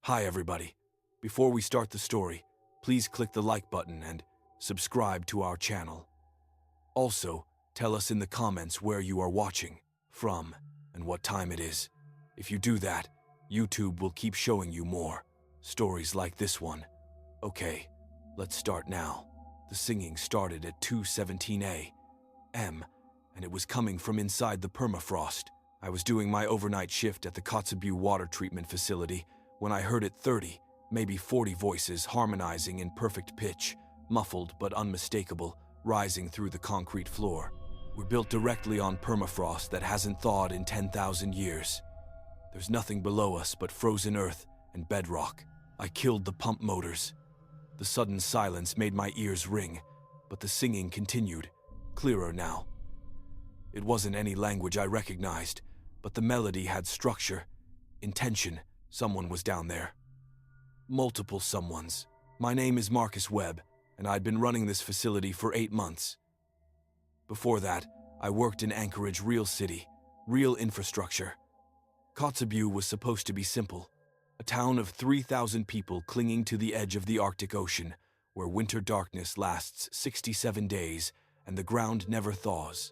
Hi everybody. Before we start the story, please click the like button and subscribe to our channel. Also, tell us in the comments where you are watching from and what time it is. If you do that, YouTube will keep showing you more stories like this one. Okay, let's start now. The singing started at 2:17 a.m. and it was coming from inside the permafrost. I was doing my overnight shift at the Kotzebue water treatment facility when I heard it 30, maybe 40 voices harmonizing in perfect pitch, muffled but unmistakable, rising through the concrete floor. We're built directly on permafrost that hasn't thawed in 10,000 years. There's nothing below us but frozen earth and bedrock. I killed the pump motors. The sudden silence made my ears ring, but the singing continued, clearer now. It wasn't any language I recognized, but the melody had structure, intention. Someone was down there. Multiple someones. My name is Marcus Webb, and I'd been running this facility for 8 months. Before that, I worked in Anchorage, real city, real infrastructure. Kotzebue was supposed to be simple, a town of 3,000 people clinging to the edge of the Arctic Ocean, where winter darkness lasts 67 days and the ground never thaws.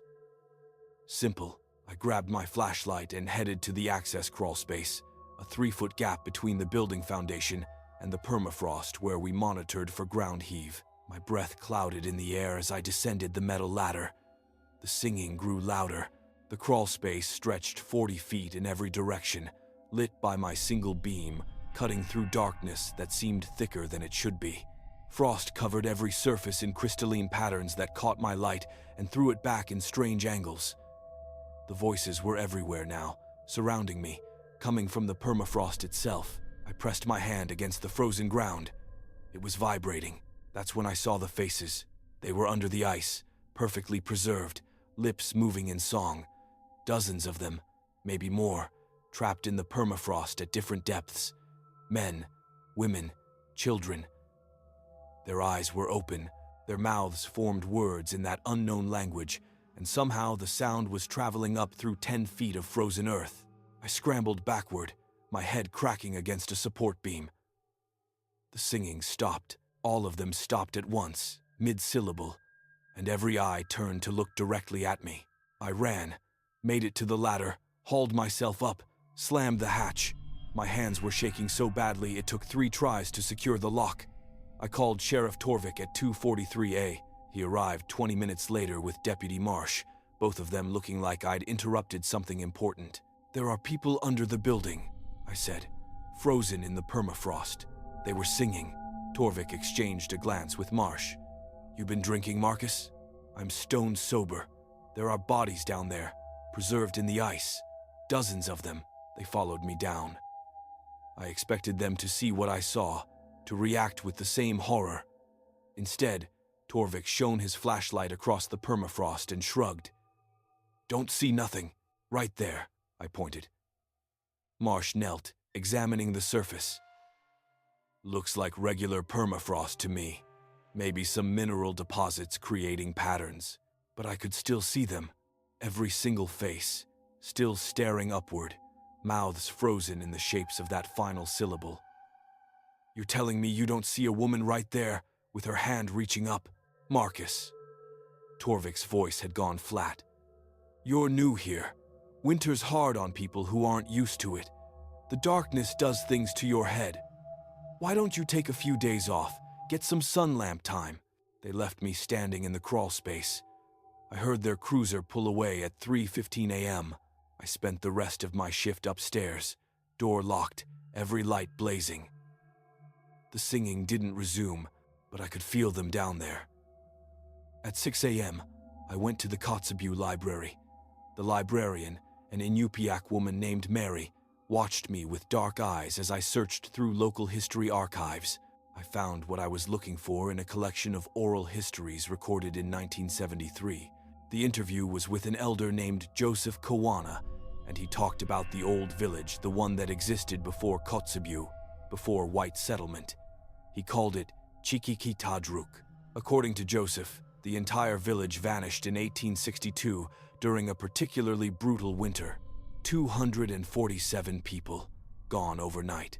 Simple. I grabbed my flashlight and headed to the access crawl space, a 3-foot gap between the building foundation and the permafrost where we monitored for ground heave. My breath clouded in the air as I descended the metal ladder. The singing grew louder. The crawl space stretched 40 feet in every direction, lit by my single beam, cutting through darkness that seemed thicker than it should be. Frost covered every surface in crystalline patterns that caught my light and threw it back in strange angles. The voices were everywhere now, surrounding me, coming from the permafrost itself. I pressed my hand against the frozen ground. It was vibrating. That's when I saw the faces. They were under the ice, perfectly preserved, lips moving in song. Dozens of them, maybe more, trapped in the permafrost at different depths. Men, women, children. Their eyes were open. Their mouths formed words in that unknown language, and somehow the sound was traveling up through 10 feet of frozen earth. I scrambled backward, my head cracking against a support beam. The singing stopped. All of them stopped at once, mid-syllable, and every eye turned to look directly at me. I ran, made it to the ladder, hauled myself up, slammed the hatch. My hands were shaking so badly it took 3 tries to secure the lock. I called Sheriff Torvik at 2:43 a.m. He arrived 20 minutes later with Deputy Marsh, both of them looking like I'd interrupted something important. "There are people under the building," I said, "frozen in the permafrost. They were singing." Torvik exchanged a glance with Marsh. "You been drinking, Marcus?" "I'm stone sober. There are bodies down there, preserved in the ice. Dozens of them." They followed me down. I expected them to see what I saw, to react with the same horror. Instead, Torvik shone his flashlight across the permafrost and shrugged. "Don't see nothing. Right there," I pointed. Marsh knelt, examining the surface. "Looks like regular permafrost to me. Maybe some mineral deposits creating patterns. But I could still see them. Every single face, still staring upward, mouths frozen in the shapes of that final syllable." "You're telling me you don't see a woman right there, with her hand reaching up? Marcus." Torvik's voice had gone flat. "You're new here. Winter's hard on people who aren't used to it. The darkness does things to your head. Why don't you take a few days off, get some sun lamp time?" They left me standing in the crawl space. I heard their cruiser pull away at 3:15 a.m. I spent the rest of my shift upstairs, door locked, every light blazing. The singing didn't resume, but I could feel them down there. At 6 a.m., I went to the Kotzebue library. The librarian, an Inupiaq woman named Mary, watched me with dark eyes as I searched through local history archives. I found what I was looking for in a collection of oral histories recorded in 1973. The interview was with an elder named Joseph Kawana, and he talked about the old village, the one that existed before Kotzebue, before white settlement. He called it Chikikitadruk. According to Joseph, the entire village vanished in 1862 during a particularly brutal winter. 247 people gone overnight.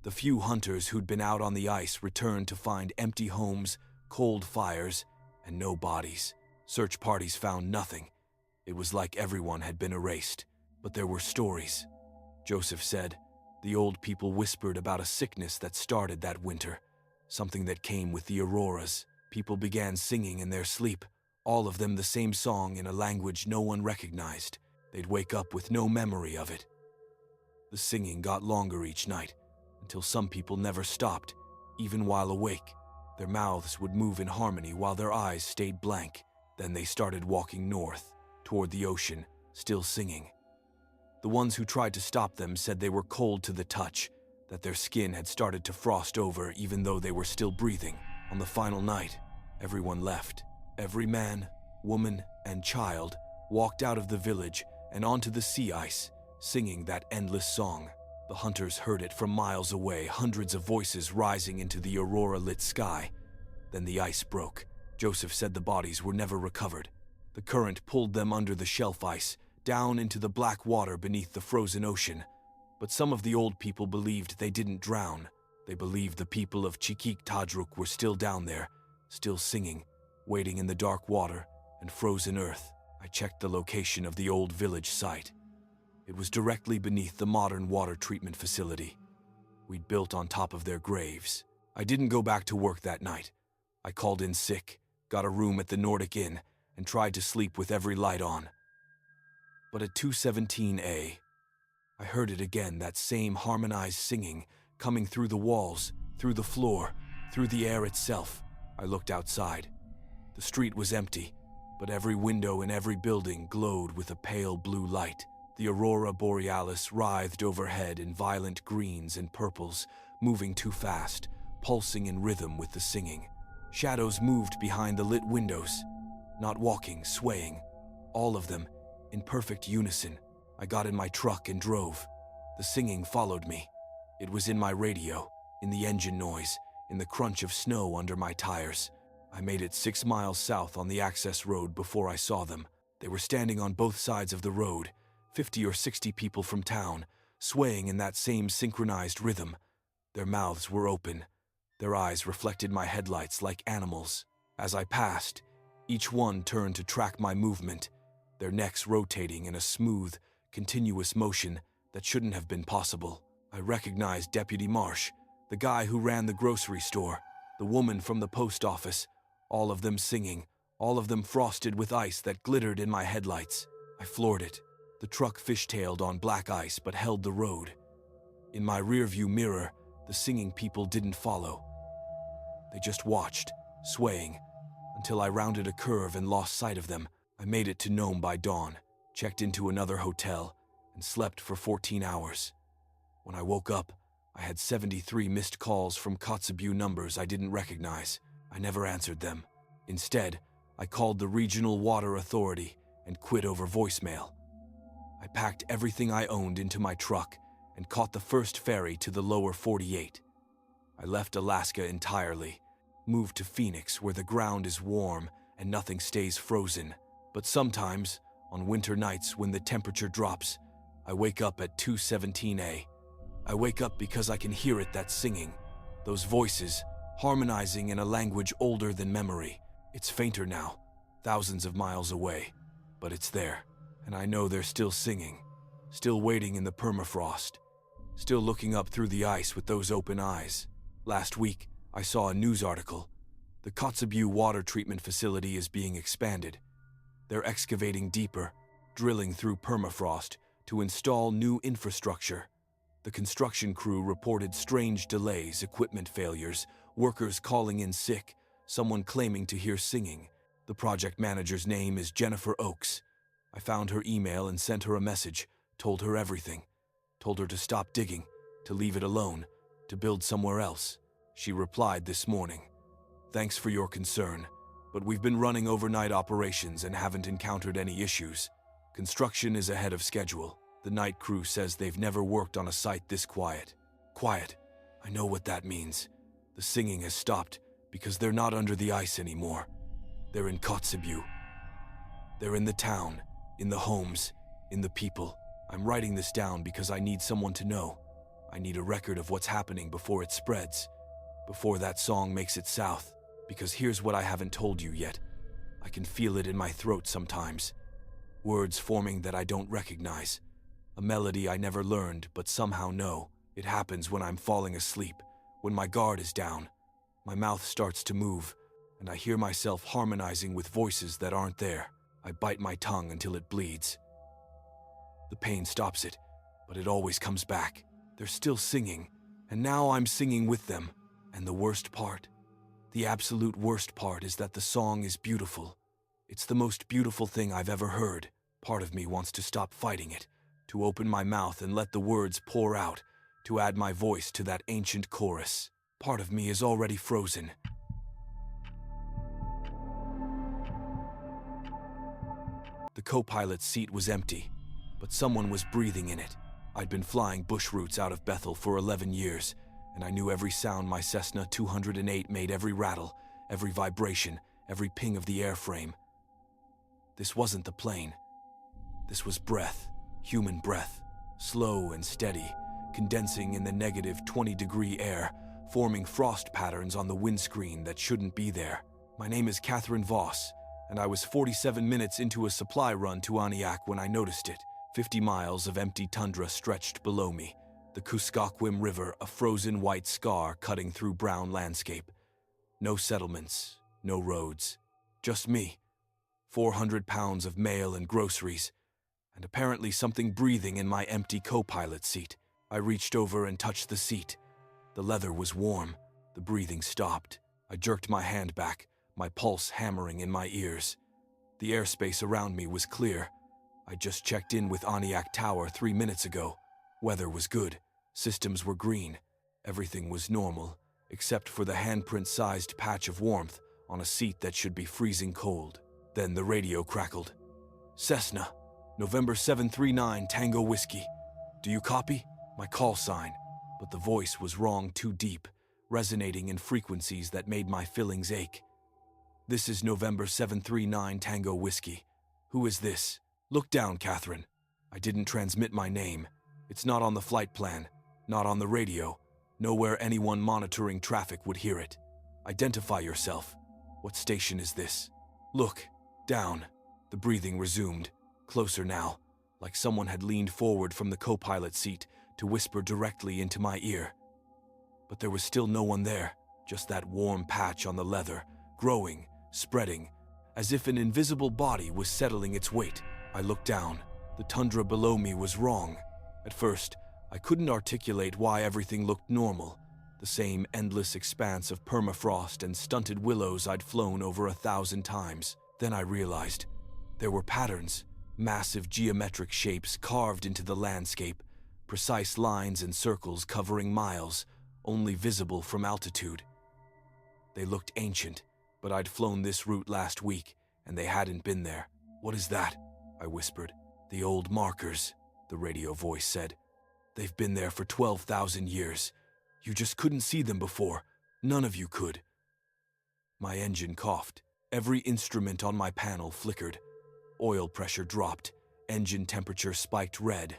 The few hunters who'd been out on the ice returned to find empty homes, cold fires, and no bodies. Search parties found nothing. It was like everyone had been erased. But there were stories. Joseph said, the old people whispered about a sickness that started that winter, something that came with the auroras. People began singing in their sleep, all of them the same song in a language no one recognized. They'd wake up with no memory of it. The singing got longer each night, until some people never stopped, even while awake. Their mouths would move in harmony while their eyes stayed blank. Then they started walking north, toward the ocean, still singing. The ones who tried to stop them said they were cold to the touch, that their skin had started to frost over even though they were still breathing. On the final night, everyone left. Every man, woman, and child walked out of the village and onto the sea ice, singing that endless song. The hunters heard it from miles away, hundreds of voices rising into the aurora-lit sky. Then the ice broke. Joseph said the bodies were never recovered. The current pulled them under the shelf ice, down into the black water beneath the frozen ocean. But some of the old people believed they didn't drown. They believed the people of Chikik Tadruk were still down there, still singing, waiting in the dark water and frozen earth. I checked the location of the old village site. It was directly beneath the modern water treatment facility we'd built on top of their graves. I didn't go back to work that night. I called in sick, got a room at the Nordic Inn, and tried to sleep with every light on. But at 2:17 I heard it again, that same harmonized singing, coming through the walls, through the floor, through the air itself. I looked outside. The street was empty, but every window in every building glowed with a pale blue light. The aurora borealis writhed overhead in violent greens and purples, moving too fast, pulsing in rhythm with the singing. Shadows moved behind the lit windows, not walking, swaying, all of them in perfect unison. I got in my truck and drove. The singing followed me. It was in my radio, in the engine noise, in the crunch of snow under my tires. I made it 6 miles south on the access road before I saw them. They were standing on both sides of the road, 50 or 60 people from town, swaying in that same synchronized rhythm. Their mouths were open. Their eyes reflected my headlights like animals. As I passed, each one turned to track my movement, their necks rotating in a smooth, continuous motion that shouldn't have been possible. I recognized Deputy Marsh, the guy who ran the grocery store, the woman from the post office, all of them singing, all of them frosted with ice that glittered in my headlights. I floored it. The truck fishtailed on black ice but held the road. In my rearview mirror, the singing people didn't follow. They just watched, swaying, until I rounded a curve and lost sight of them. I made it to Nome by dawn, checked into another hotel, and slept for 14 hours. When I woke up, I had 73 missed calls from Kotzebue numbers I didn't recognize. I never answered them. Instead, I called the Regional Water Authority and quit over voicemail. I packed everything I owned into my truck and caught the first ferry to the lower 48. I left Alaska entirely, moved to Phoenix where the ground is warm and nothing stays frozen. But sometimes, on winter nights when the temperature drops, I wake up at 2:17 I wake up because I can hear it, that singing, those voices, harmonizing in a language older than memory. It's fainter now, thousands of miles away, but it's there. And I know they're still singing, still waiting in the permafrost, still looking up through the ice with those open eyes. Last week, I saw a news article. The Kotzebue water treatment facility is being expanded. They're excavating deeper, drilling through permafrost to install new infrastructure. The construction crew reported strange delays, equipment failures, workers calling in sick, someone claiming to hear singing. The project manager's name is Jennifer Oakes. I found her email and sent her a message, told her everything. Told her to stop digging, to leave it alone, to build somewhere else. She replied this morning, "Thanks for your concern, but we've been running overnight operations and haven't encountered any issues. Construction is ahead of schedule. The night crew says they've never worked on a site this quiet." Quiet. I know what that means. The singing has stopped because they're not under the ice anymore. They're in Kotzebue. They're in the town, in the homes, in the people. I'm writing this down because I need someone to know. I need a record of what's happening before it spreads, before that song makes it south, because here's what I haven't told you yet. I can feel it in my throat sometimes. Words forming that I don't recognize. A melody I never learned but somehow know. It happens when I'm falling asleep, when my guard is down. My mouth starts to move, and I hear myself harmonizing with voices that aren't there. I bite my tongue until it bleeds. The pain stops it, but it always comes back. They're still singing, and now I'm singing with them. And the worst part, the absolute worst part, is that the song is beautiful. It's the most beautiful thing I've ever heard. Part of me wants to stop fighting it, to open my mouth and let the words pour out, to add my voice to that ancient chorus. Part of me is already frozen. The co-pilot's seat was empty, but someone was breathing in it. I'd been flying bush routes out of Bethel for 11 years, and I knew every sound my Cessna 208 made, every rattle, every vibration, every ping of the airframe. This wasn't the plane. This was breath, human breath, slow and steady, condensing in the negative 20-degree air, forming frost patterns on the windscreen that shouldn't be there. My name is Catherine Voss, and I was 47 minutes into a supply run to Aniak when I noticed it. 50 miles of empty tundra stretched below me, the Kuskokwim River a frozen white scar cutting through brown landscape. No settlements, no roads, just me. 400 pounds of mail and groceries, and apparently something breathing in my empty co-pilot seat. I reached over and touched the seat. The leather was warm. The breathing stopped. I jerked my hand back, my pulse hammering in my ears. The airspace around me was clear. I just checked in with Aniak Tower 3 minutes ago. Weather was good. Systems were green. Everything was normal, except for the handprint-sized patch of warmth on a seat that should be freezing cold. Then the radio crackled. Cessna, November 739 Tango Whiskey. Do you copy? My call sign. But the voice was wrong, too deep, resonating in frequencies that made my fillings ache. This is November 739 Tango Whiskey. Who is this? Look down, Catherine. I didn't transmit my name. It's not on the flight plan, not on the radio. Nowhere anyone monitoring traffic would hear it. Identify yourself. What station is this? Look, down. The breathing resumed, closer now, like someone had leaned forward from the co-pilot seat to whisper directly into my ear. But there was still no one there, just that warm patch on the leather, growing, spreading, as if an invisible body was settling its weight. I looked down. The tundra below me was wrong. At first, I couldn't articulate why everything looked normal, the same endless expanse of permafrost and stunted willows I'd flown over 1,000 times. Then I realized there were patterns, massive geometric shapes carved into the landscape, precise lines and circles covering miles, only visible from altitude. They looked ancient, but I'd flown this route last week, and they hadn't been there. What is that? I whispered. The old markers, the radio voice said. They've been there for 12,000 years. You just couldn't see them before. None of you could. My engine coughed. Every instrument on my panel flickered. Oil pressure dropped. Engine temperature spiked red.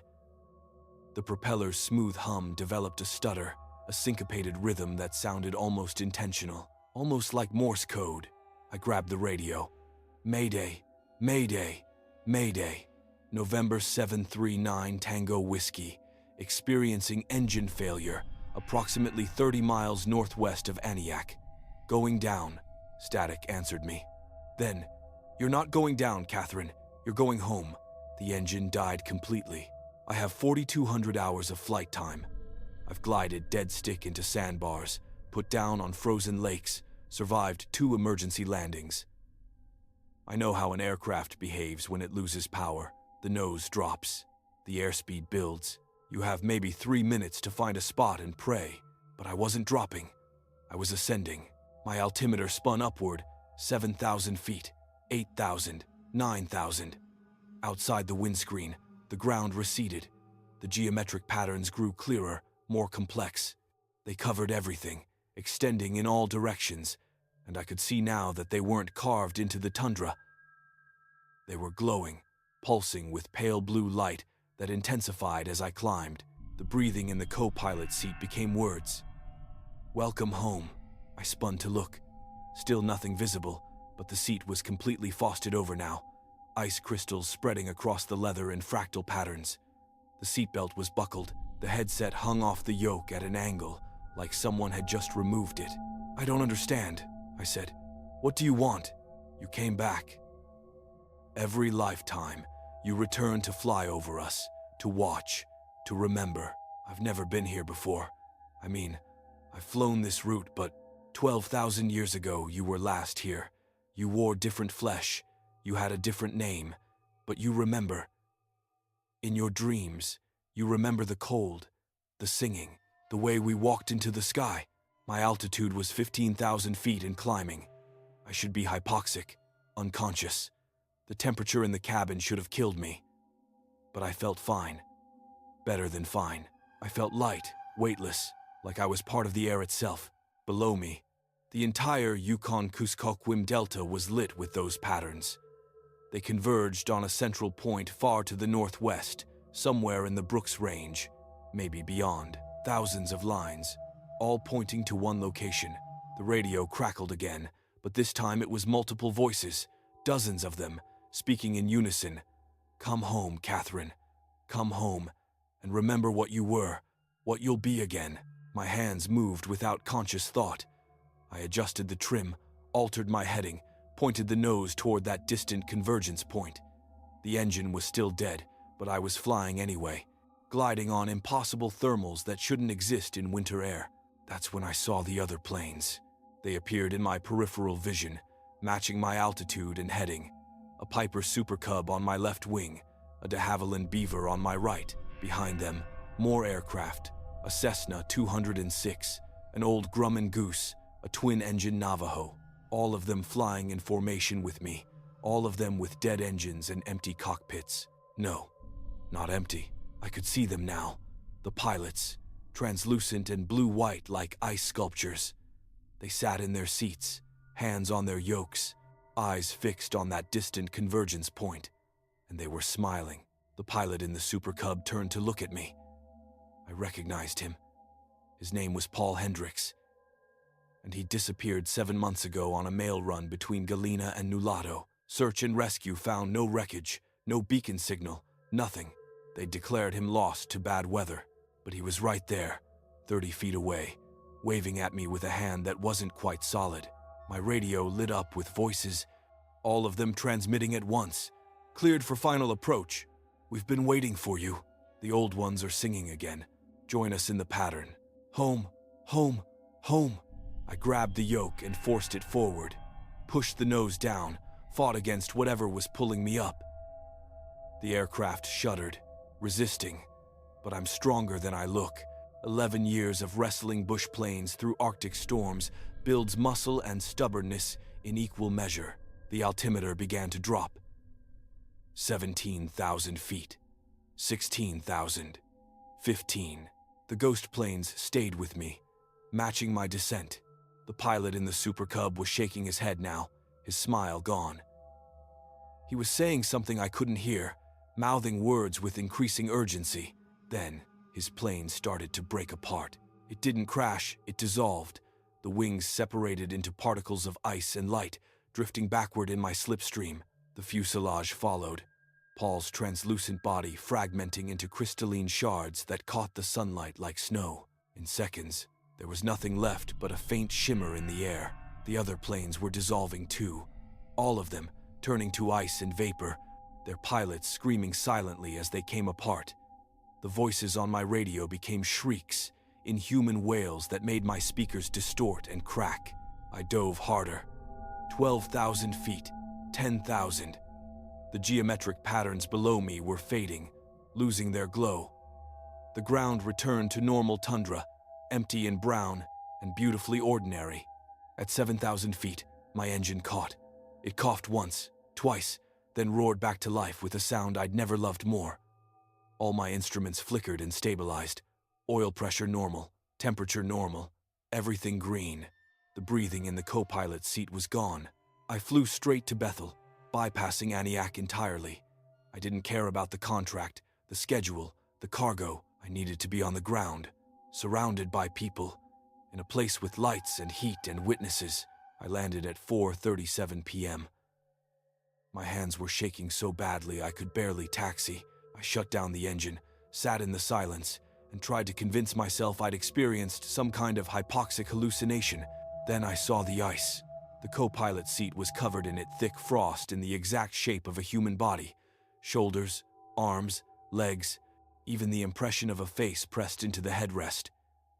The propeller's smooth hum developed a stutter, a syncopated rhythm that sounded almost intentional, almost like Morse code. I grabbed the radio. Mayday, Mayday, Mayday. November 739 Tango Whiskey, experiencing engine failure, approximately 30 miles northwest of Aniak. Going down, static answered me. Then, you're not going down, Catherine. You're going home. The engine died completely. I have 4,200 hours of flight time. I've glided dead stick into sandbars, put down on frozen lakes, survived 2 emergency landings. I know how an aircraft behaves when it loses power. The nose drops. The airspeed builds. You have maybe 3 minutes to find a spot and pray. But I wasn't dropping. I was ascending. My altimeter spun upward, 7,000 feet, 8,000, 9,000. Outside the windscreen, the ground receded. The geometric patterns grew clearer, more complex. They covered everything, extending in all directions, and I could see now that they weren't carved into the tundra. They were glowing, pulsing with pale blue light that intensified as I climbed. The breathing in the co-pilot seat became words. "Welcome home." I spun to look. Still nothing visible, but the seat was completely frosted over now, ice crystals spreading across the leather in fractal patterns. The seatbelt was buckled, the headset hung off the yoke at an angle, like someone had just removed it. "I don't understand," I said. "What do you want? You came back. Every lifetime, you return to fly over us, to watch, to remember. I've never been here before. I mean, I've flown this route, but 12,000 years ago you were last here. You wore different flesh, you had a different name, but you remember. In your dreams, you remember the cold, the singing, the way we walked into the sky. My altitude was 15,000 feet and climbing. I should be hypoxic, unconscious. The temperature in the cabin should have killed me. But I felt fine. Better than fine. I felt light, weightless, like I was part of the air itself. Below me, the entire Yukon-Kuskokwim Delta was lit with those patterns. They converged on a central point far to the northwest, somewhere in the Brooks Range, maybe beyond. Thousands of lines, all pointing to one location. The radio crackled again, but this time it was multiple voices, dozens of them, speaking in unison. "Come home, Catherine. Come home, and remember what you were, what you'll be again." My hands moved without conscious thought. I adjusted the trim, altered my heading, pointed the nose toward that distant convergence point. The engine was still dead, but I was flying anyway, gliding on impossible thermals that shouldn't exist in winter air. That's when I saw the other planes. They appeared in my peripheral vision, matching my altitude and heading. A Piper Super Cub on my left wing, a de Havilland Beaver on my right. Behind them, more aircraft, a Cessna 206, an old Grumman Goose, a twin-engine Navajo, all of them flying in formation with me, all of them with dead engines and empty cockpits. No, not empty. I could see them now. The pilots, translucent and blue-white like ice sculptures. They sat in their seats, hands on their yokes, eyes fixed on that distant convergence point, and they were smiling. The pilot in the Super Cub turned to look at me. I recognized him. His name was Paul Hendricks, and he disappeared 7 months ago on a mail run between Galena and Nulato. Search and rescue found no wreckage, no beacon signal, nothing. They declared him lost to bad weather, but he was right there, 30 feet away, waving at me with a hand that wasn't quite solid. My radio lit up with voices, all of them transmitting at once. "Cleared for final approach. We've been waiting for you." The old ones are singing again. "Join us in the pattern. Home, home, home." I grabbed the yoke and forced it forward, pushed the nose down, fought against whatever was pulling me up. The aircraft shuddered, resisting, but I'm stronger than I look. 11 years of wrestling bush planes through Arctic storms builds muscle and stubbornness in equal measure. The altimeter began to drop. 17,000 feet. 16,000. 15. The ghost planes stayed with me, matching my descent. The pilot in the Super Cub was shaking his head now, his smile gone. He was saying something I couldn't hear, mouthing words with increasing urgency. Then, his plane started to break apart. It didn't crash, it dissolved. The wings separated into particles of ice and light, drifting backward in my slipstream. The fuselage followed, Paul's translucent body fragmenting into crystalline shards that caught the sunlight like snow. In seconds, there was nothing left but a faint shimmer in the air. The other planes were dissolving too, all of them turning to ice and vapor, their pilots screaming silently as they came apart. The voices on my radio became shrieks, inhuman wails that made my speakers distort and crack. I dove harder. 12,000 feet, 10,000. The geometric patterns below me were fading, losing their glow. The ground returned to normal tundra, empty and brown and beautifully ordinary. At 7,000 feet, my engine caught. It coughed once, twice, then roared back to life with a sound I'd never loved more. All my instruments flickered and stabilized. Oil pressure normal, temperature normal, everything green. The breathing in the co-pilot seat was gone. I flew straight to Bethel, bypassing Aniak entirely. I didn't care about the contract, the schedule, the cargo. I needed to be on the ground, surrounded by people, in a place with lights and heat and witnesses. I landed at 4:37 p.m. My hands were shaking so badly I could barely taxi. I shut down the engine, sat in the silence, and tried to convince myself I'd experienced some kind of hypoxic hallucination. Then I saw the ice. The co-pilot seat was covered in thick frost in the exact shape of a human body. Shoulders, arms, legs, even the impression of a face pressed into the headrest.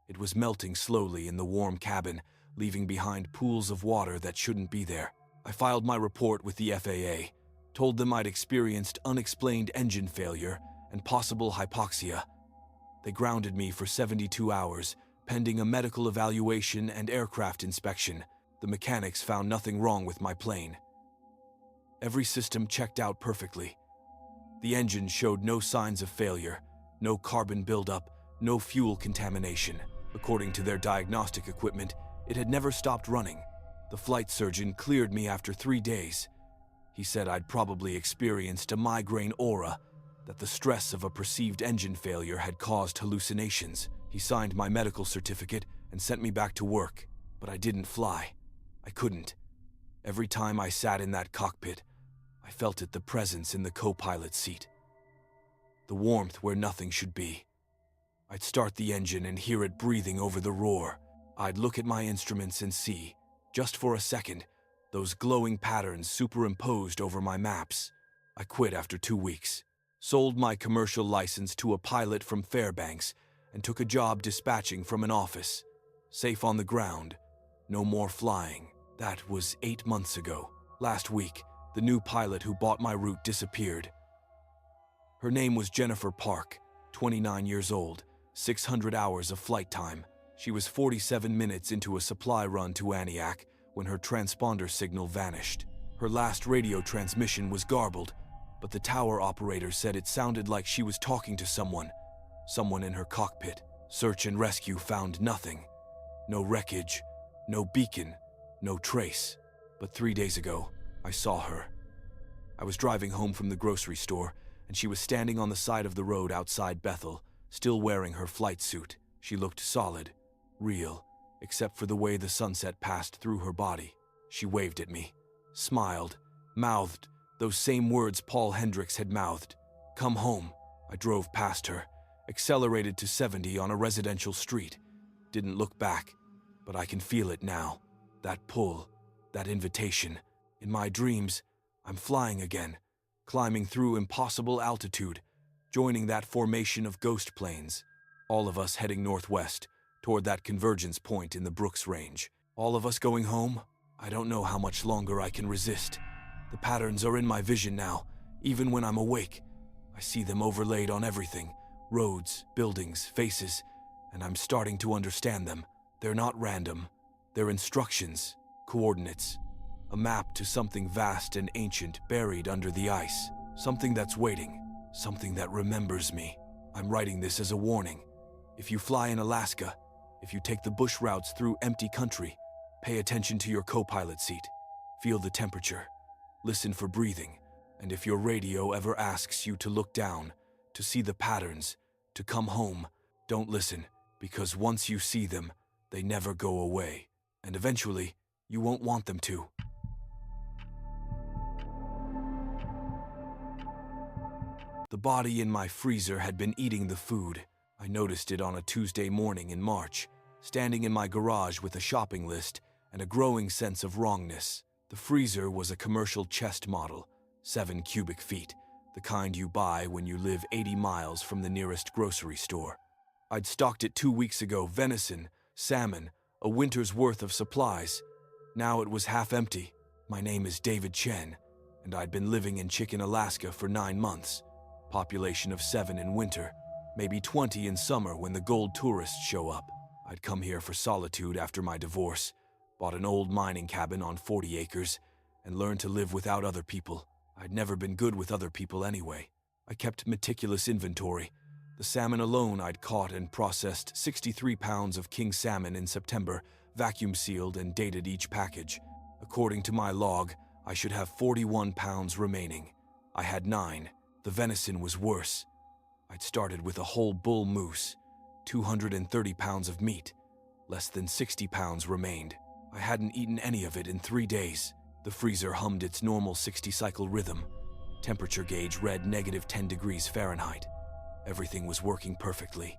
It was melting slowly in the warm cabin, leaving behind pools of water that shouldn't be there. I filed my report with the FAA, told them I'd experienced unexplained engine failure and possible hypoxia. They grounded me for 72 hours, pending a medical evaluation and aircraft inspection. The mechanics found nothing wrong with my plane. Every system checked out perfectly. The engine showed no signs of failure, no carbon buildup, no fuel contamination. According to their diagnostic equipment, it had never stopped running. The flight surgeon cleared me after 3 days. He said I'd probably experienced a migraine aura, that the stress of a perceived engine failure had caused hallucinations. He signed my medical certificate and sent me back to work, but I didn't fly. I couldn't. Every time I sat in that cockpit, I felt the presence in the co-pilot seat. The warmth where nothing should be. I'd start the engine and hear it breathing over the roar. I'd look at my instruments and see, just for a second, those glowing patterns superimposed over my maps. I quit after 2 weeks, sold my commercial license to a pilot from Fairbanks, and took a job dispatching from an office. Safe on the ground, no more flying. That was 8 months ago. Last week, the new pilot who bought my route disappeared. Her name was Jennifer Park, 29 years old, 600 hours of flight time. She was 47 minutes into a supply run to Aniak when her transponder signal vanished. Her last radio transmission was garbled, but the tower operator said it sounded like she was talking to someone in her cockpit. Search and rescue found nothing. No wreckage, no beacon, no trace. But 3 days ago, I saw her. I was driving home from the grocery store, and she was standing on the side of the road outside Bethel, still wearing her flight suit. She looked solid, real, except for the way the sunset passed through her body. She waved at me, smiled, mouthed those same words Paul Hendricks had mouthed. Come home. I drove past her, accelerated to 70 on a residential street. Didn't look back, but I can feel it now. That pull, that invitation. In my dreams, I'm flying again, climbing through impossible altitude, joining that formation of ghost planes. All of us heading northwest, toward that convergence point in the Brooks Range. All of us going home? I don't know how much longer I can resist. The patterns are in my vision now, even when I'm awake. I see them overlaid on everything, roads, buildings, faces, and I'm starting to understand them. They're not random. They're instructions, coordinates, a map to something vast and ancient buried under the ice, something that's waiting, something that remembers me. I'm writing this as a warning. If you fly in Alaska, if you take the bush routes through empty country, pay attention to your co-pilot seat. Feel the temperature. Listen for breathing. And if your radio ever asks you to look down, to see the patterns, to come home, don't listen, because once you see them, they never go away. And eventually, you won't want them to. The body in my freezer had been eating the food. I noticed it on a Tuesday morning in March, standing in my garage with a shopping list and a growing sense of wrongness. The freezer was a commercial chest model, 7 cubic feet, the kind you buy when you live 80 miles from the nearest grocery store. I'd stocked it 2 weeks ago, venison, salmon, a winter's worth of supplies. Now it was half empty. My name is David Chen, and I'd been living in Chicken, Alaska for 9 months. Population of 7 in winter, maybe 20 in summer when the gold tourists show up. I'd come here for solitude after my divorce, bought an old mining cabin on 40 acres, and learned to live without other people. I'd never been good with other people anyway. I kept meticulous inventory. The salmon alone I'd caught and processed 63 pounds of king salmon in September, vacuum-sealed and dated each package. According to my log, I should have 41 pounds remaining. I had 9. The venison was worse. I'd started with a whole bull moose, 230 pounds of meat. Less than 60 pounds remained. I hadn't eaten any of it in 3 days. The freezer hummed its normal 60-cycle rhythm. Temperature gauge read -10 degrees Fahrenheit. Everything was working perfectly.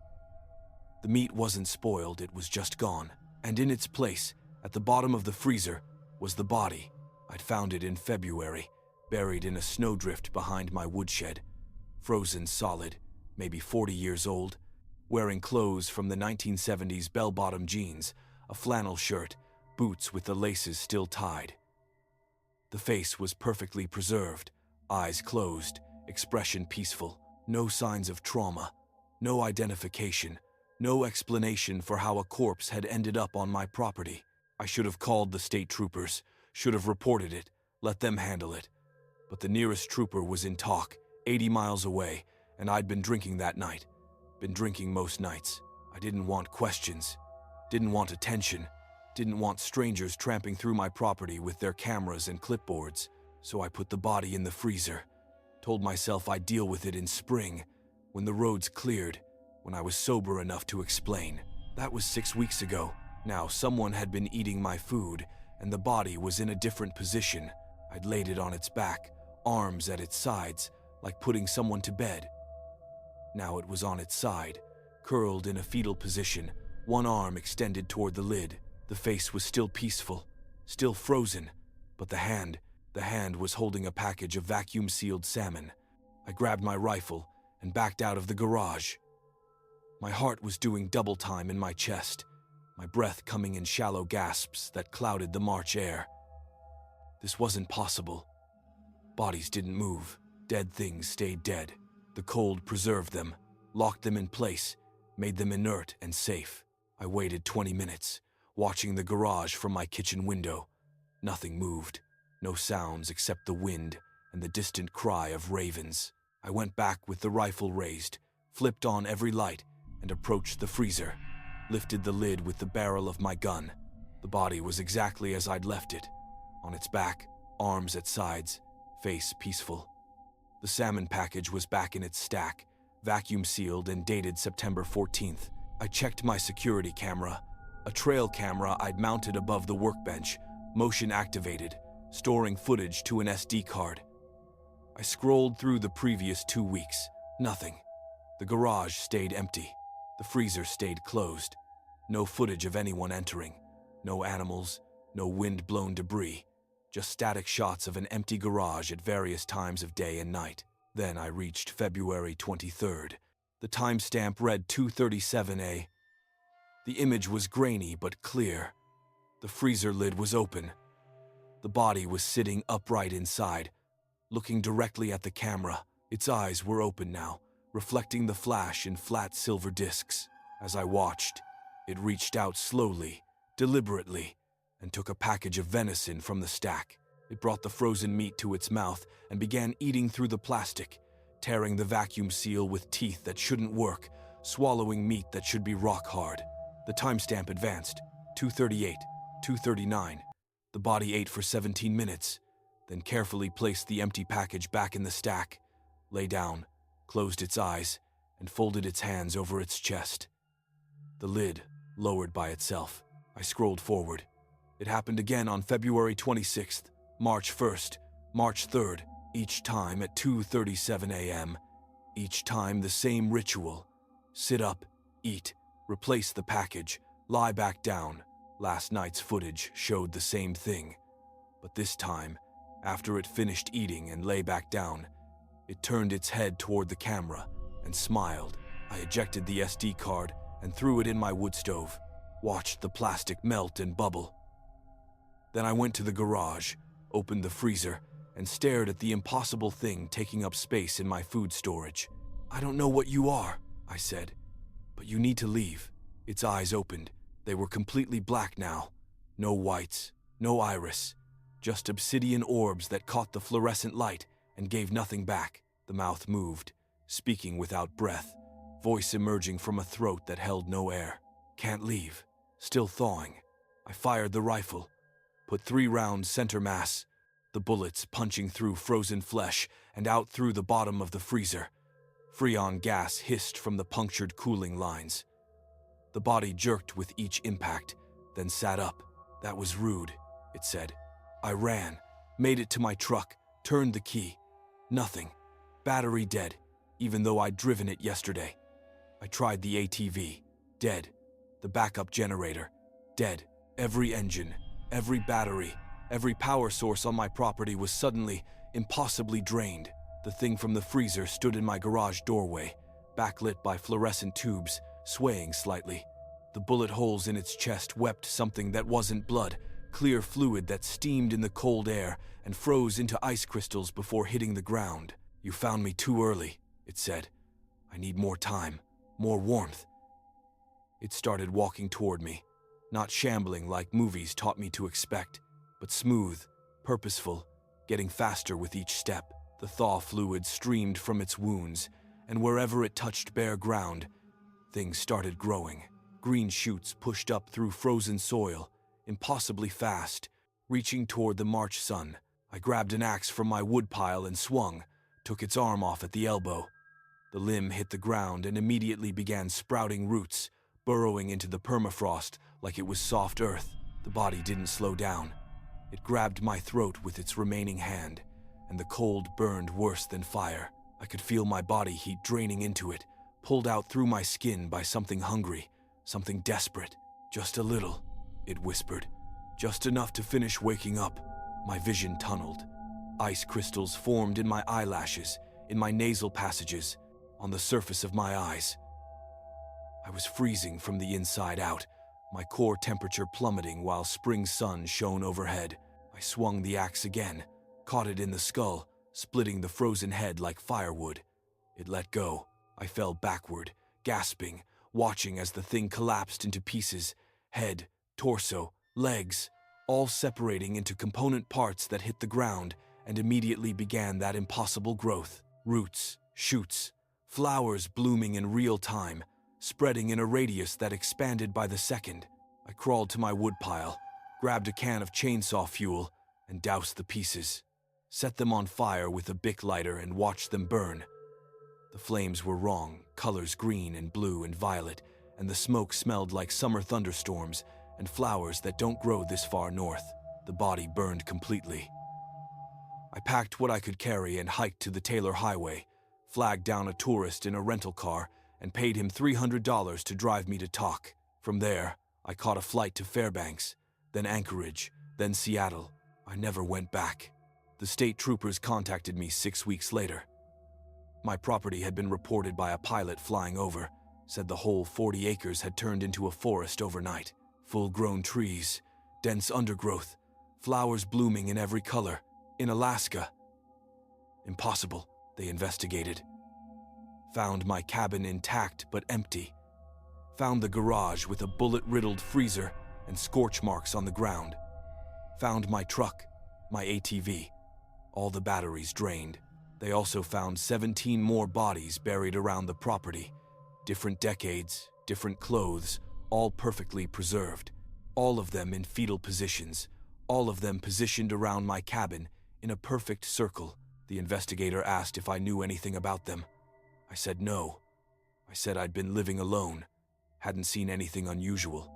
The meat wasn't spoiled, it was just gone. And in its place, at the bottom of the freezer, was the body. I'd found it in February, buried in a snowdrift behind my woodshed. Frozen solid, maybe 40 years old, wearing clothes from the 1970s bell-bottom jeans, a flannel shirt, boots with the laces still tied. The face was perfectly preserved, eyes closed, expression peaceful, no signs of trauma, no identification, no explanation for how a corpse had ended up on my property. I should have called the state troopers, should have reported it, let them handle it. But the nearest trooper was in talk, 80 miles away, and I'd been drinking that night. Been drinking most nights. I didn't want questions, didn't want attention, didn't want strangers tramping through my property with their cameras and clipboards, so I put the body in the freezer. Told myself I'd deal with it in spring, when the roads cleared, when I was sober enough to explain. That was 6 weeks ago. Now someone had been eating my food, and the body was in a different position. I'd laid it on its back, arms at its sides, like putting someone to bed. Now it was on its side, curled in a fetal position, one arm extended toward the lid. The face was still peaceful, still frozen, but the hand was holding a package of vacuum-sealed salmon. I grabbed my rifle and backed out of the garage. My heart was doing double time in my chest, my breath coming in shallow gasps that clouded the March air. This wasn't possible. Bodies didn't move. Dead things stayed dead. The cold preserved them, locked them in place, made them inert and safe. I waited 20 minutes, watching the garage from my kitchen window. Nothing moved, no sounds except the wind and the distant cry of ravens. I went back with the rifle raised, flipped on every light, and approached the freezer, lifted the lid with the barrel of my gun. The body was exactly as I'd left it, on its back, arms at sides, face peaceful. The salmon package was back in its stack, vacuum-sealed and dated September 14th. I checked my security camera, a trail camera I'd mounted above the workbench, motion-activated, storing footage to an SD card. I scrolled through the previous 2 weeks. Nothing. The garage stayed empty. The freezer stayed closed. No footage of anyone entering. No animals, no wind-blown debris. Just static shots of an empty garage at various times of day and night. Then I reached February 23rd. The timestamp read 2:37 a.m. The image was grainy but clear. The freezer lid was open. The body was sitting upright inside, looking directly at the camera. Its eyes were open now, reflecting the flash in flat silver discs. As I watched, it reached out slowly, deliberately, and took a package of venison from the stack. It brought the frozen meat to its mouth and began eating through the plastic, tearing the vacuum seal with teeth that shouldn't work, swallowing meat that should be rock hard. The timestamp advanced, 2:38, 2:39. The body ate for 17 minutes, then carefully placed the empty package back in the stack, lay down, closed its eyes, and folded its hands over its chest. The lid lowered by itself. I scrolled forward. It happened again on February 26th, March 1st, March 3rd, each time at 2:37 a.m. Each time the same ritual. Sit up, eat, replace the package, lie back down. Last night's footage showed the same thing. But this time, after it finished eating and lay back down, it turned its head toward the camera and smiled. I ejected the SD card and threw it in my wood stove, watched the plastic melt and bubble. Then I went to the garage, opened the freezer, and stared at the impossible thing taking up space in my food storage. "I don't know what you are," I said, "but you need to leave." Its eyes opened. They were completely black now. No whites, no iris, just obsidian orbs that caught the fluorescent light and gave nothing back. The mouth moved, speaking without breath, voice emerging from a throat that held no air. "Can't leave." Still thawing. I fired the rifle, put 3 rounds center mass, the bullets punching through frozen flesh and out through the bottom of the freezer. Freon gas hissed from the punctured cooling lines. The body jerked with each impact, then sat up. "That was rude," it said. I ran, made it to my truck, turned the key. Nothing. Battery dead, even though I'd driven it yesterday. I tried the ATV. Dead. The backup generator. Dead. Every engine, every battery, every power source on my property was suddenly, impossibly drained. The thing from the freezer stood in my garage doorway, backlit by fluorescent tubes, swaying slightly. The bullet holes in its chest wept something that wasn't blood, clear fluid that steamed in the cold air and froze into ice crystals before hitting the ground. "You found me too early," it said. "I need more time, more warmth." It started walking toward me, not shambling like movies taught me to expect, but smooth, purposeful, getting faster with each step. The thaw fluid streamed from its wounds, and wherever it touched bare ground, things started growing. Green shoots pushed up through frozen soil, impossibly fast, reaching toward the March sun. I grabbed an axe from my woodpile and swung, took its arm off at the elbow. The limb hit the ground and immediately began sprouting roots, burrowing into the permafrost like it was soft earth. The body didn't slow down. It grabbed my throat with its remaining hand, and the cold burned worse than fire. I could feel my body heat draining into it, pulled out through my skin by something hungry, something desperate. "Just a little," it whispered. "Just enough to finish waking up." My vision tunneled. Ice crystals formed in my eyelashes, in my nasal passages, on the surface of my eyes. I was freezing from the inside out, my core temperature plummeting while spring sun shone overhead. I swung the axe again, caught it in the skull, splitting the frozen head like firewood. It let go. I fell backward, gasping, watching as the thing collapsed into pieces, head, torso, legs, all separating into component parts that hit the ground and immediately began that impossible growth. Roots, shoots, flowers blooming in real time, spreading in a radius that expanded by the second. I crawled to my woodpile, grabbed a can of chainsaw fuel, and doused the pieces. Set them on fire with a Bic lighter and watched them burn. The flames were wrong, colors green and blue and violet, and the smoke smelled like summer thunderstorms and flowers that don't grow this far north. The body burned completely. I packed what I could carry and hiked to the Taylor Highway, flagged down a tourist in a rental car, and paid him $300 to drive me to Talk. From there, I caught a flight to Fairbanks, then Anchorage, then Seattle. I never went back. The state troopers contacted me 6 weeks later. My property had been reported by a pilot flying over, said the whole 40 acres had turned into a forest overnight. Full-grown trees, dense undergrowth, flowers blooming in every color. In Alaska. Impossible, they investigated. Found my cabin intact but empty. Found the garage with a bullet-riddled freezer and scorch marks on the ground. Found my truck, my ATV, all the batteries drained. They also found 17 more bodies buried around the property. Different decades, different clothes, all perfectly preserved. All of them in fetal positions, all of them positioned around my cabin in a perfect circle. The investigator asked if I knew anything about them. I said no. I said I'd been living alone, hadn't seen anything unusual.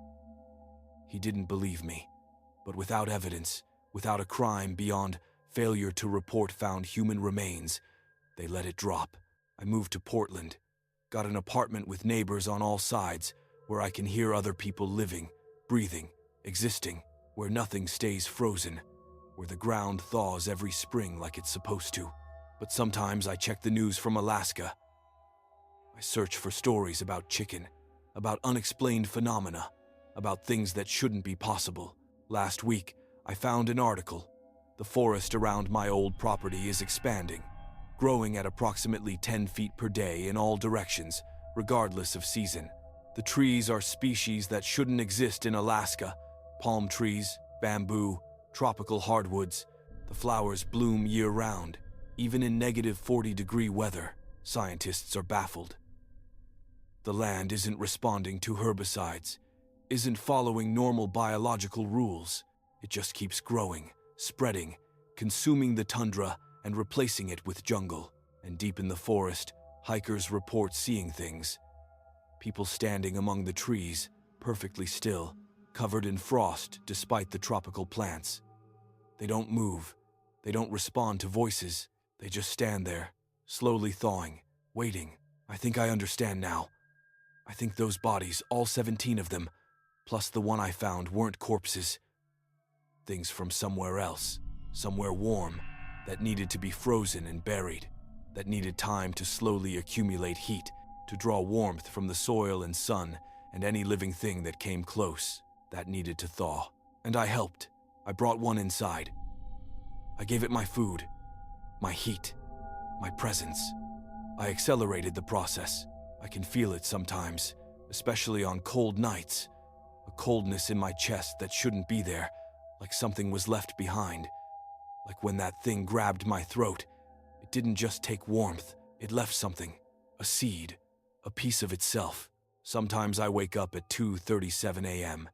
He didn't believe me, but without evidence, without a crime beyond failure to report found human remains, they let it drop. I moved to Portland, got an apartment with neighbors on all sides, where I can hear other people living, breathing, existing, where nothing stays frozen, where the ground thaws every spring like it's supposed to. But sometimes I check the news from Alaska. I search for stories about chicken, about unexplained phenomena, about things that shouldn't be possible. Last week, I found an article. The forest around my old property is expanding, growing at approximately 10 feet per day in all directions, regardless of season. The trees are species that shouldn't exist in Alaska. Palm trees, bamboo, tropical hardwoods. The flowers bloom year-round, even in negative 40-degree weather. Scientists are baffled. The land isn't responding to herbicides, isn't following normal biological rules. It just keeps growing, spreading, consuming the tundra and replacing it with jungle. And deep in the forest, Hikers report seeing things. People standing among the trees, perfectly still, covered in frost despite the tropical plants. They don't move. They don't respond to voices. They just stand there, slowly thawing, waiting. I think I understand now. I think those bodies, all 17 of them, plus the one I found, weren't corpses. Things from somewhere else, somewhere warm, that needed to be frozen and buried, that needed time to slowly accumulate heat, to draw warmth from the soil and sun and any living thing that came close, that needed to thaw. And I helped. I brought one inside. I gave it my food, my heat, my presence. I accelerated the process. I can feel it sometimes, especially on cold nights. A coldness in my chest that shouldn't be there, like something was left behind. Like when that thing grabbed my throat, it didn't just take warmth, it left something, a seed, a piece of itself. Sometimes I wake up at 2:37 a.m.,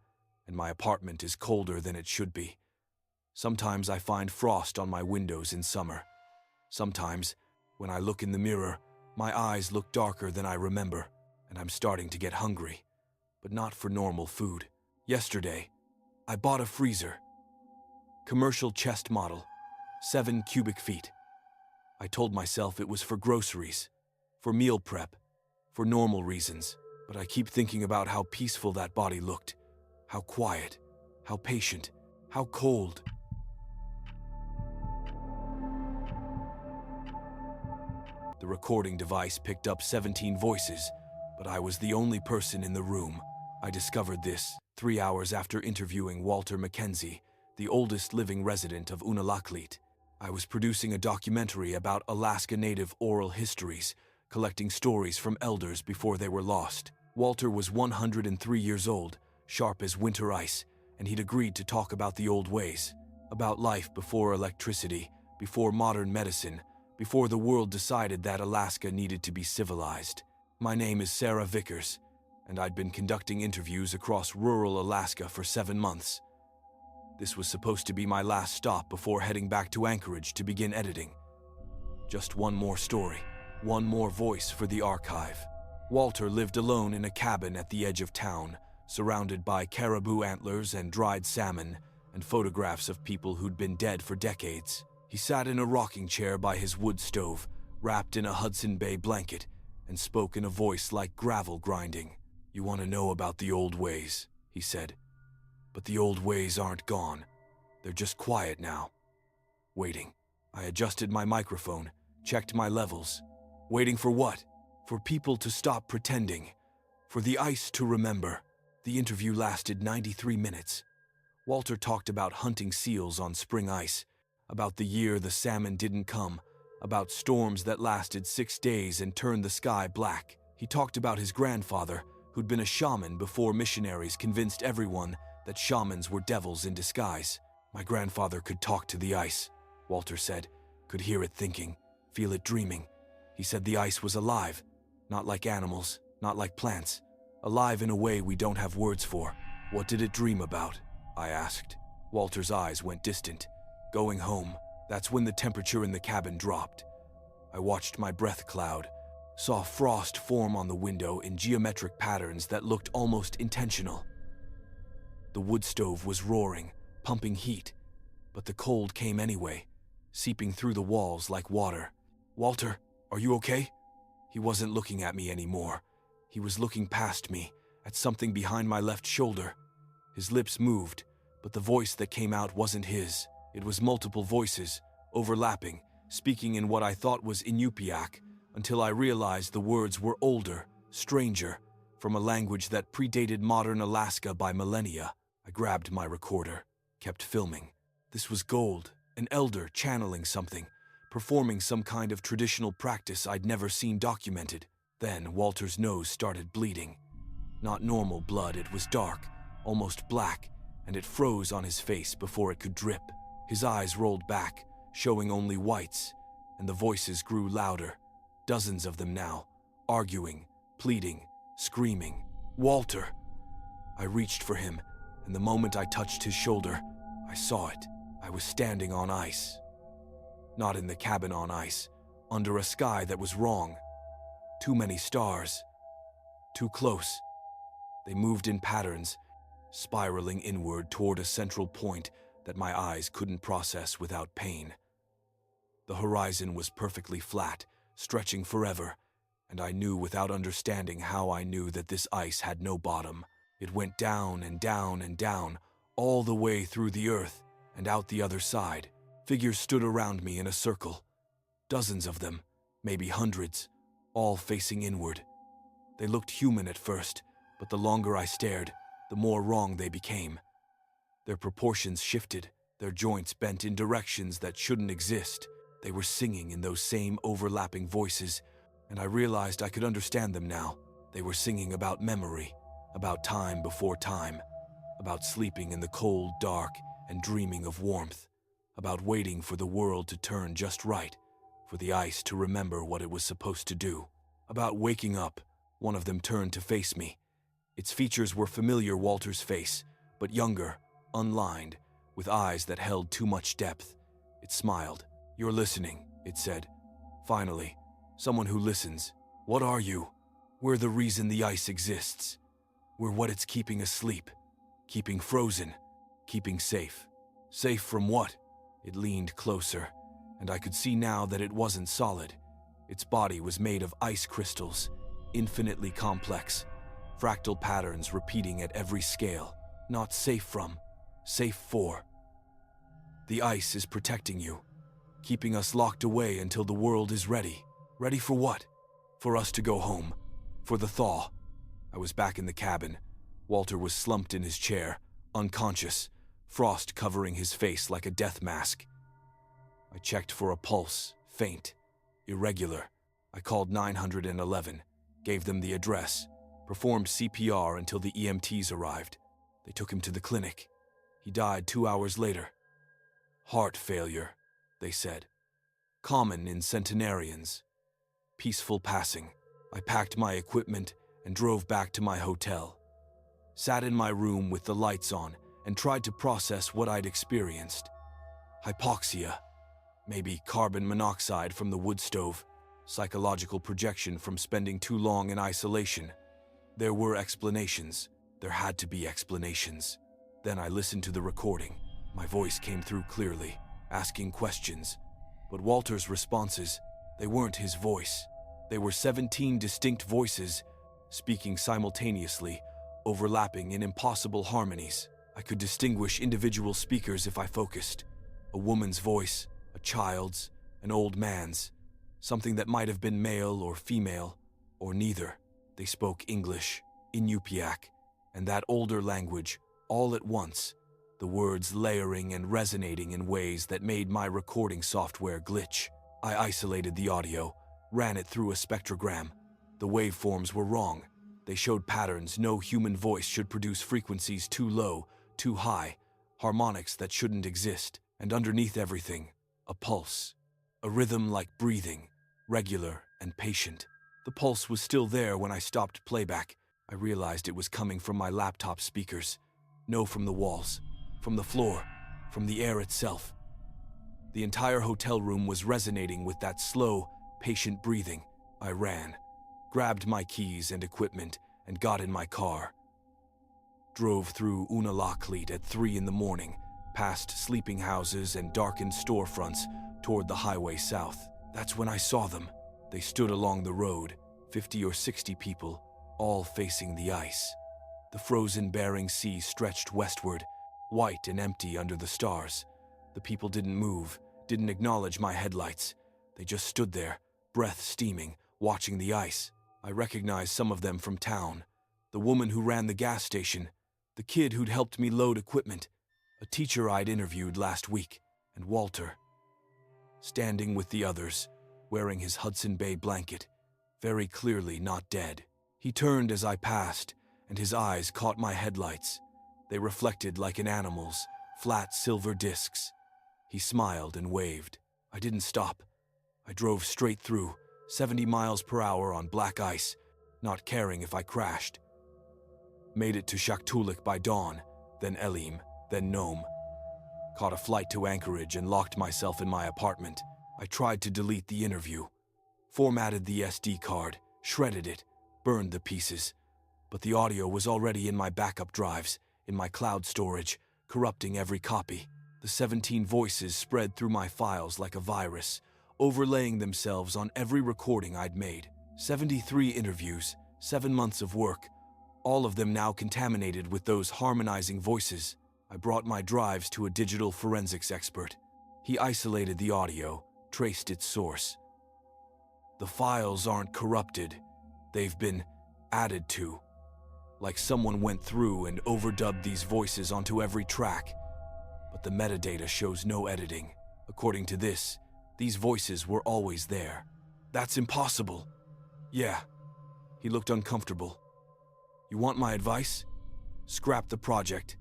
and my apartment is colder than it should be. Sometimes I find frost on my windows in summer. Sometimes, when I look in the mirror, my eyes look darker than I remember, and I'm starting to get hungry, but not for normal food. Yesterday, I bought a freezer. Commercial chest model, 7 cubic feet. I told myself it was for groceries, for meal prep, for normal reasons, but I keep thinking about how peaceful that body looked, how quiet, how patient, how cold. The recording device picked up 17 voices, but I was the only person in the room. I discovered this 3 hours after interviewing Walter Mackenzie, the oldest living resident of Unalakleet. I was producing a documentary about Alaska Native oral histories, collecting stories from elders before they were lost. Walter was 103 years old, sharp as winter ice, and he'd agreed to talk about the old ways, about life before electricity, before modern medicine, before the world decided that Alaska needed to be civilized. My name is Sarah Vickers, and I'd been conducting interviews across rural Alaska for 7 months. This was supposed to be my last stop before heading back to Anchorage to begin editing. Just one more story, one more voice for the archive. Walter lived alone in a cabin at the edge of town, surrounded by caribou antlers and dried salmon, and photographs of people who'd been dead for decades. He sat in a rocking chair by his wood stove, wrapped in a Hudson Bay blanket, and spoke in a voice like gravel grinding. "You want to know about the old ways," he said. "But the old ways aren't gone. They're just quiet now. Waiting." I adjusted my microphone, checked my levels. Waiting for what? For people to stop pretending. For the ice to remember. The interview lasted 93 minutes. Walter talked about hunting seals on spring ice, about the year the salmon didn't come, about storms that lasted 6 days and turned the sky black. He talked about his grandfather, who'd been a shaman before missionaries convinced everyone that shamans were devils in disguise. "My grandfather could talk to the ice," Walter said, "could hear it thinking, feel it dreaming. He said the ice was alive, not like animals, not like plants, alive in a way we don't have words for." "What did it dream about?" I asked. Walter's eyes went distant. "Going home." That's when the temperature in the cabin dropped. I watched my breath cloud, saw frost form on the window in geometric patterns that looked almost intentional. The wood stove was roaring, pumping heat, but the cold came anyway, seeping through the walls like water. "Walter, are you okay?" He wasn't looking at me anymore. He was looking past me, at something behind my left shoulder. His lips moved, but the voice that came out wasn't his. It was multiple voices, overlapping, speaking in what I thought was Inupiaq, until I realized the words were older, stranger, from a language that predated modern Alaska by millennia. I grabbed my recorder, kept filming. This was gold, an elder channeling something, performing some kind of traditional practice I'd never seen documented. Then Walter's nose started bleeding. Not normal blood, it was dark, almost black, and it froze on his face before it could drip. His eyes rolled back, showing only whites, and the voices grew louder, dozens of them now, arguing, pleading, screaming. "Walter!" I reached for him, and the moment I touched his shoulder, I saw it. I was standing on ice. Not in the cabin on ice, under a sky that was wrong. Too many stars. Too close. They moved in patterns, spiraling inward toward a central point that my eyes couldn't process without pain. The horizon was perfectly flat, stretching forever, and I knew without understanding how I knew that this ice had no bottom. It went down and down and down, all the way through the earth and out the other side. Figures stood around me in a circle. Dozens of them, maybe hundreds, all facing inward. They looked human at first, but the longer I stared, the more wrong they became. Their proportions shifted, their joints bent in directions that shouldn't exist. They were singing in those same overlapping voices, and I realized I could understand them now. They were singing about memory, about time before time, about sleeping in the cold dark and dreaming of warmth, about waiting for the world to turn just right, for the ice to remember what it was supposed to do, about waking up. One of them turned to face me. Its features were familiar Walter's face, but younger, unlined, with eyes that held too much depth. It smiled. "You're listening," it said. "Finally, someone who listens. What are you? We're the reason the ice exists. We're what it's keeping asleep, keeping frozen, keeping safe." Safe from what? It leaned closer, and I could see now that it wasn't solid. Its body was made of ice crystals, infinitely complex, fractal patterns repeating at every scale. Not safe from, safe for. The ice is protecting you, keeping us locked away until the world is ready. Ready for what? For us to go home. For the thaw. I was back in the cabin. Walter was slumped in his chair, unconscious, frost covering his face like a death mask. I checked for a pulse, faint, irregular. I called 911, gave them the address, performed CPR until the EMTs arrived. They took him to the clinic. He died 2 hours later. Heart failure, they said. Common in centenarians. Peaceful passing. I packed my equipment and drove back to my hotel. Sat in my room with the lights on and tried to process what I'd experienced. Hypoxia. Maybe carbon monoxide from the wood stove. Psychological projection from spending too long in isolation. There were explanations. There had to be explanations. Then I listened to the recording. My voice came through clearly, asking questions. But Walter's responses, they weren't his voice. They were 17 distinct voices, speaking simultaneously, overlapping in impossible harmonies. I could distinguish individual speakers if I focused. A woman's voice, a child's, an old man's. Something that might have been male or female, or neither. They spoke English, Inupiaq, and that older language, all at once, the words layering and resonating in ways that made my recording software glitch. I isolated the audio, ran it through a spectrogram. The waveforms were wrong. They showed patterns no human voice should produce, frequencies too low, too high, harmonics that shouldn't exist, and underneath everything, a pulse. A rhythm like breathing, regular and patient. The pulse was still there when I stopped playback. I realized it was coming from my laptop speakers. No, from the walls, from the floor, from the air itself. The entire hotel room was resonating with that slow, patient breathing. I ran, grabbed my keys and equipment, and got in my car. Drove through Unalakleet at 3 a.m, past sleeping houses and darkened storefronts toward the highway south. That's when I saw them. They stood along the road, 50 or 60 people, all facing the ice. The frozen Bering Sea stretched westward, white and empty under the stars. The people didn't move, didn't acknowledge my headlights. They just stood there, breath steaming, watching the ice. I recognized some of them from town. The woman who ran the gas station, the kid who'd helped me load equipment, a teacher I'd interviewed last week, and Walter. Standing with the others, wearing his Hudson Bay blanket, very clearly not dead. He turned as I passed, and his eyes caught my headlights. They reflected like an animal's, flat silver discs. He smiled and waved. I didn't stop. I drove straight through, 70 miles per hour on black ice, not caring if I crashed. Made it to Shaktoolik by dawn, then Elim, then Nome. Caught a flight to Anchorage and locked myself in my apartment. I tried to delete the interview. Formatted the SD card, shredded it, burned the pieces. But the audio was already in my backup drives, in my cloud storage, corrupting every copy. The 17 voices spread through my files like a virus, overlaying themselves on every recording I'd made. 73 interviews, 7 months of work, all of them now contaminated with those harmonizing voices. I brought my drives to a digital forensics expert. He isolated the audio, traced its source. The files aren't corrupted. They've been added to. Like someone went through and overdubbed these voices onto every track. But the metadata shows no editing. According to this, these voices were always there. That's impossible. Yeah. He looked uncomfortable. You want my advice? Scrap the project.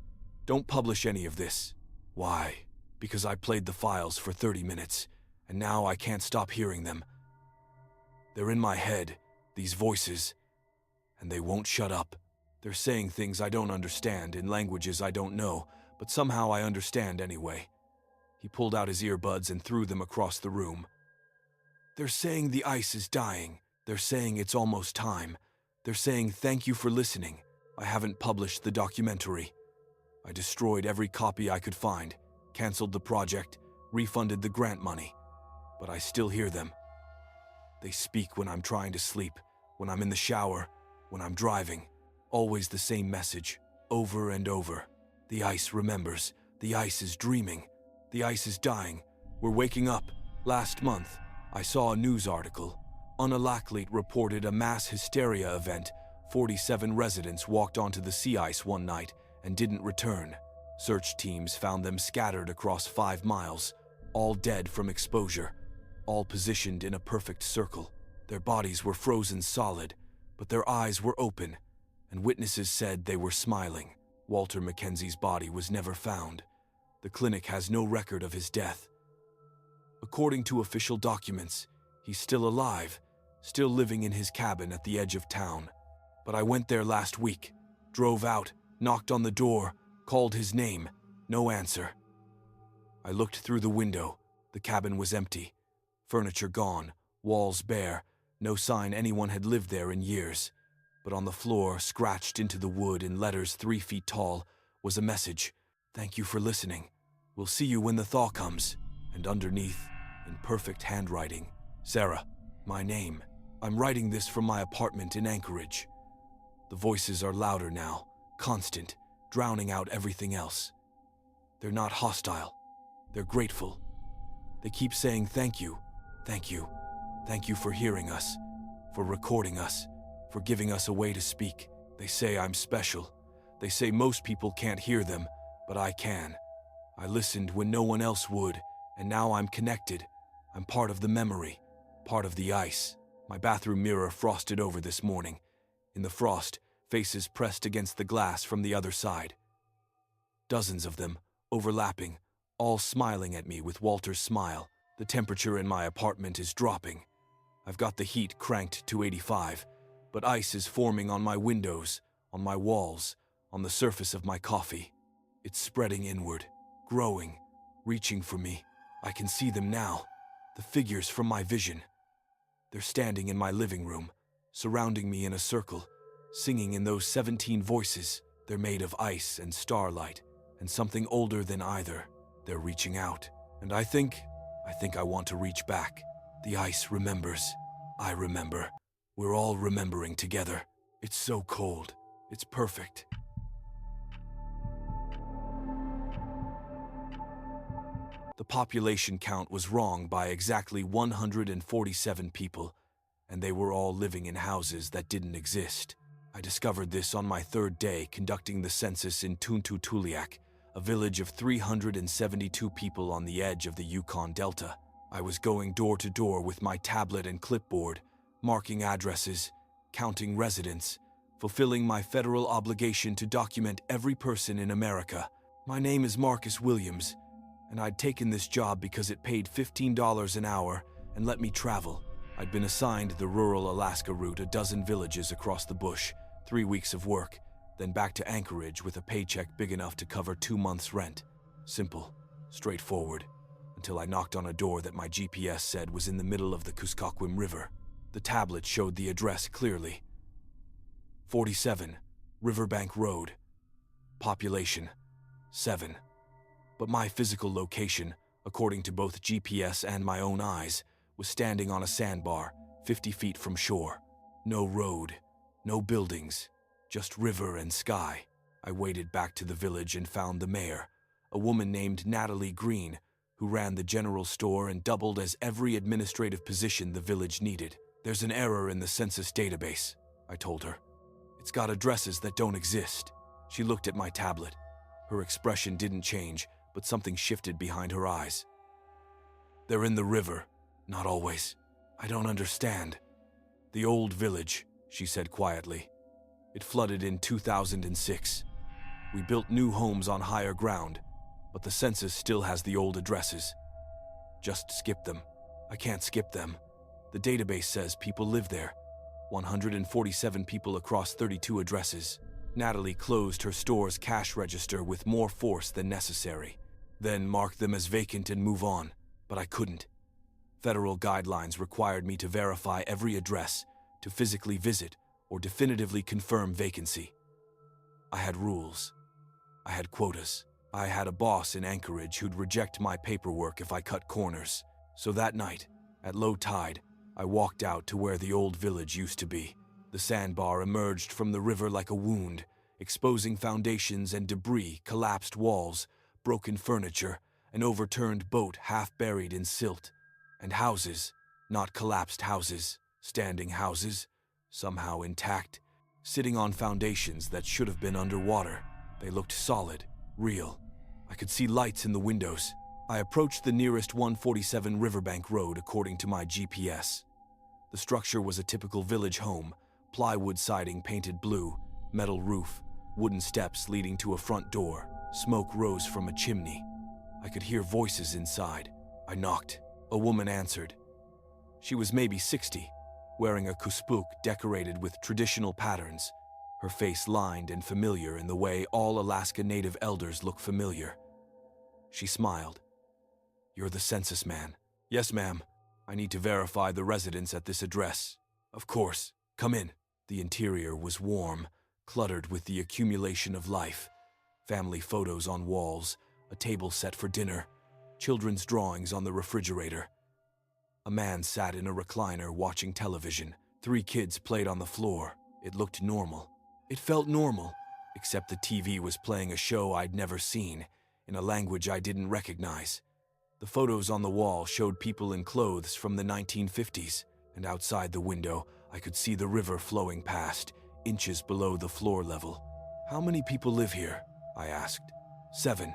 Don't publish any of this. Why? Because I played the files for 30 minutes, and now I can't stop hearing them. They're in my head, these voices, and they won't shut up. They're saying things I don't understand in languages I don't know, but somehow I understand anyway. He pulled out his earbuds and threw them across the room. They're saying the ice is dying. They're saying it's almost time. They're saying thank you for listening. I haven't published the documentary. I destroyed every copy I could find, canceled the project, refunded the grant money. But I still hear them. They speak when I'm trying to sleep, when I'm in the shower, when I'm driving. Always the same message, over and over. The ice remembers. The ice is dreaming. The ice is dying. We're waking up. Last month, I saw a news article. Unalakleet reported a mass hysteria event. 47 residents walked onto the sea ice one night and didn't return. Search teams found them scattered across 5 miles, all dead from exposure, all positioned in a perfect circle. Their bodies were frozen solid, but their eyes were open, and witnesses said they were smiling. Walter Mackenzie's body was never found. The clinic has no record of his death. According to official documents, he's still alive, still living in his cabin at the edge of town. But I went there last week, drove out, knocked on the door, called his name. No answer. I looked through the window. The cabin was empty. Furniture gone, walls bare, no sign anyone had lived there in years. But on the floor, scratched into the wood in letters 3 feet tall, was a message. Thank you for listening. We'll see you when the thaw comes. And underneath, in perfect handwriting, Sarah, my name. I'm writing this from my apartment in Anchorage. The voices are louder now, constant, drowning out everything else. They're not hostile. They're grateful. They keep saying thank you, thank you, thank you for hearing us, for recording us, for giving us a way to speak. They say I'm special. They say most people can't hear them, but I can. I listened when no one else would, and now I'm connected. I'm part of the memory, part of the ice. My bathroom mirror frosted over this morning. In the frost, faces pressed against the glass from the other side. Dozens of them, overlapping, all smiling at me with Walter's smile. The temperature in my apartment is dropping. I've got the heat cranked to 85, but ice is forming on my windows, on my walls, on the surface of my coffee. It's spreading inward, growing, reaching for me. I can see them now, the figures from my vision. They're standing in my living room, surrounding me in a circle, singing in those 17 voices. They're made of ice and starlight, and something older than either. They're reaching out, and I think I want to reach back. The ice remembers. I remember. We're all remembering together. It's so cold. It's perfect. The population count was wrong by exactly 147 people, and they were all living in houses that didn't exist. I discovered this on my 3rd day conducting the census in Tuntutuliak, a village of 372 people on the edge of the Yukon Delta. I was going door to door with my tablet and clipboard, marking addresses, counting residents, fulfilling my federal obligation to document every person in America. My name is Marcus Williams, and I'd taken this job because it paid $15 an hour and let me travel. I'd been assigned the rural Alaska route, a dozen villages across the bush, 3 weeks of work, then back to Anchorage with a paycheck big enough to cover 2 months' rent. Simple, straightforward, until I knocked on a door that my GPS said was in the middle of the Kuskokwim River. The tablet showed the address clearly. 47, Riverbank Road. Population, 7. But my physical location, according to both GPS and my own eyes, was standing on a sandbar, 50 feet from shore. No road, no buildings, just river and sky. I waded back to the village and found the mayor, a woman named Natalie Green, who ran the general store and doubled as every administrative position the village needed. There's an error in the census database, I told her. It's got addresses that don't exist. She looked at my tablet. Her expression didn't change, but something shifted behind her eyes. They're in the river, not always. I don't understand. The old village, she said quietly. It flooded in 2006. We built new homes on higher ground, but the census still has the old addresses. Just skip them. I can't skip them. The database says people live there. 147 people across 32 addresses. Natalie closed her store's cash register with more force than necessary, then marked them as vacant and move on, but I couldn't. Federal guidelines required me to verify every address, to physically visit or definitively confirm vacancy. I had rules. I had quotas. I had a boss in Anchorage who'd reject my paperwork if I cut corners. So that night, at low tide, I walked out to where the old village used to be. The sandbar emerged from the river like a wound, exposing foundations and debris, collapsed walls, broken furniture, an overturned boat half buried in silt, and houses, not collapsed houses, standing houses, somehow intact, sitting on foundations that should have been underwater. They looked solid, real. I could see lights in the windows. I approached the nearest 147 Riverbank Road according to my GPS. The structure was a typical village home, plywood siding painted blue, metal roof, wooden steps leading to a front door. Smoke rose from a chimney. I could hear voices inside. I knocked. A woman answered. She was maybe 60, wearing a kuspuk decorated with traditional patterns, her face lined and familiar in the way all Alaska Native elders look familiar. She smiled. "You're the census man." "Yes, ma'am. I need to verify the residents at this address." "Of course. Come in." The interior was warm, cluttered with the accumulation of life. Family photos on walls, a table set for dinner, children's drawings on the refrigerator. A man sat in a recliner watching television. 3 kids played on the floor. It looked normal. It felt normal, except the TV was playing a show I'd never seen, in a language I didn't recognize. The photos on the wall showed people in clothes from the 1950s, and outside the window, I could see the river flowing past, inches below the floor level. "How many people live here?" I asked. 7.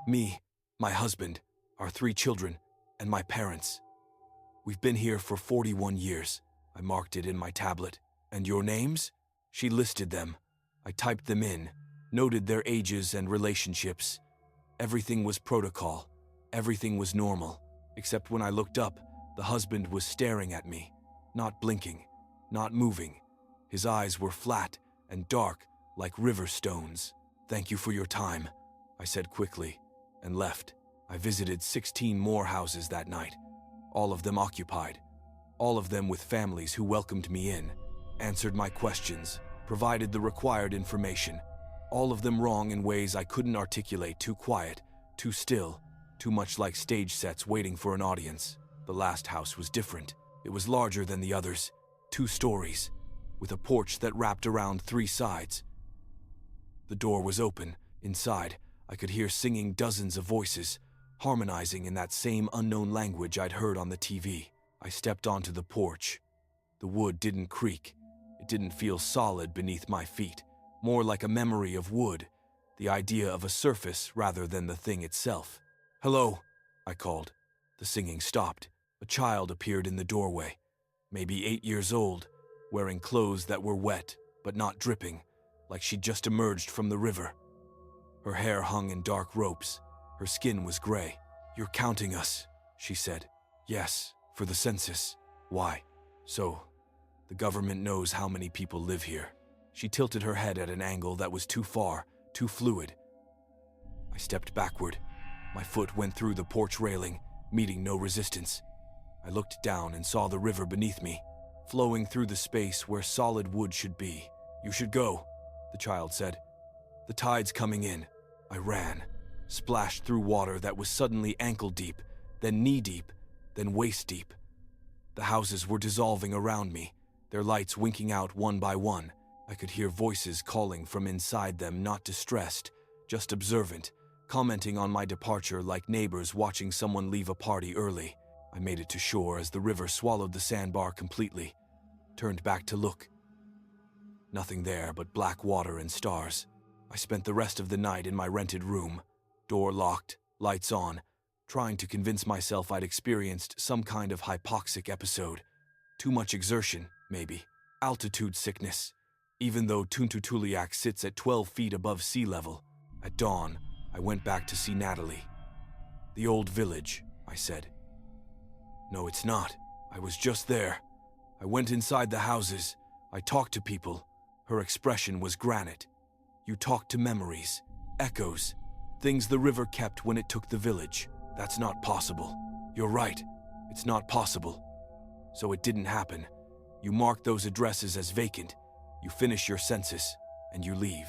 Me, my husband, our 3 children, and my parents. We've been here for 41 years. I marked it in my tablet. "And your names?" She listed them. I typed them in, noted their ages and relationships. Everything was protocol. Everything was normal, except when I looked up, the husband was staring at me, not blinking, not moving. His eyes were flat and dark like river stones. "Thank you for your time," I said quickly, and left. I visited 16 more houses that night, all of them occupied, all of them with families who welcomed me in, answered my questions, provided the required information, all of them wrong in ways I couldn't articulate, too quiet, too still, too much like stage sets waiting for an audience. The last house was different. It was larger than the others, 2 stories, with a porch that wrapped around 3 sides. The door was open. Inside, I could hear singing dozens of voices, harmonizing in that same unknown language I'd heard on the TV. I stepped onto the porch. The wood didn't creak. It didn't feel solid beneath my feet, more like a memory of wood, the idea of a surface rather than the thing itself. "Hello," I called. The singing stopped. A child appeared in the doorway, maybe 8 years old, wearing clothes that were wet but not dripping, like she'd just emerged from the river. Her hair hung in dark ropes. Her skin was gray. "You're counting us," she said. "Yes, for the census." "Why?" "So, the government knows how many people live here." She tilted her head at an angle that was too far, too fluid. I stepped backward. My foot went through the porch railing, meeting no resistance. I looked down and saw the river beneath me, flowing through the space where solid wood should be. "You should go," the child said. "The tide's coming in." I ran, splashed through water that was suddenly ankle-deep, then knee-deep, then waist-deep. The houses were dissolving around me, their lights winking out one by one. I could hear voices calling from inside them, not distressed, just observant, commenting on my departure like neighbors watching someone leave a party early. I made it to shore as the river swallowed the sandbar completely. Turned back to look. Nothing there but black water and stars. I spent the rest of the night in my rented room, door locked, lights on, trying to convince myself I'd experienced some kind of hypoxic episode. Too much exertion, maybe. Altitude sickness. Even though Tuntutuliak sits at 12 feet above sea level. At dawn, I went back to see Natalie. "The old village," I said. "No, it's not. I was just there. I went inside the houses. I talked to people." Her expression was granite. "You talked to memories, echoes, things the river kept when it took the village. That's not possible." "You're right. It's not possible." "So it didn't happen. You mark those addresses as vacant. You finish your census, and you leave.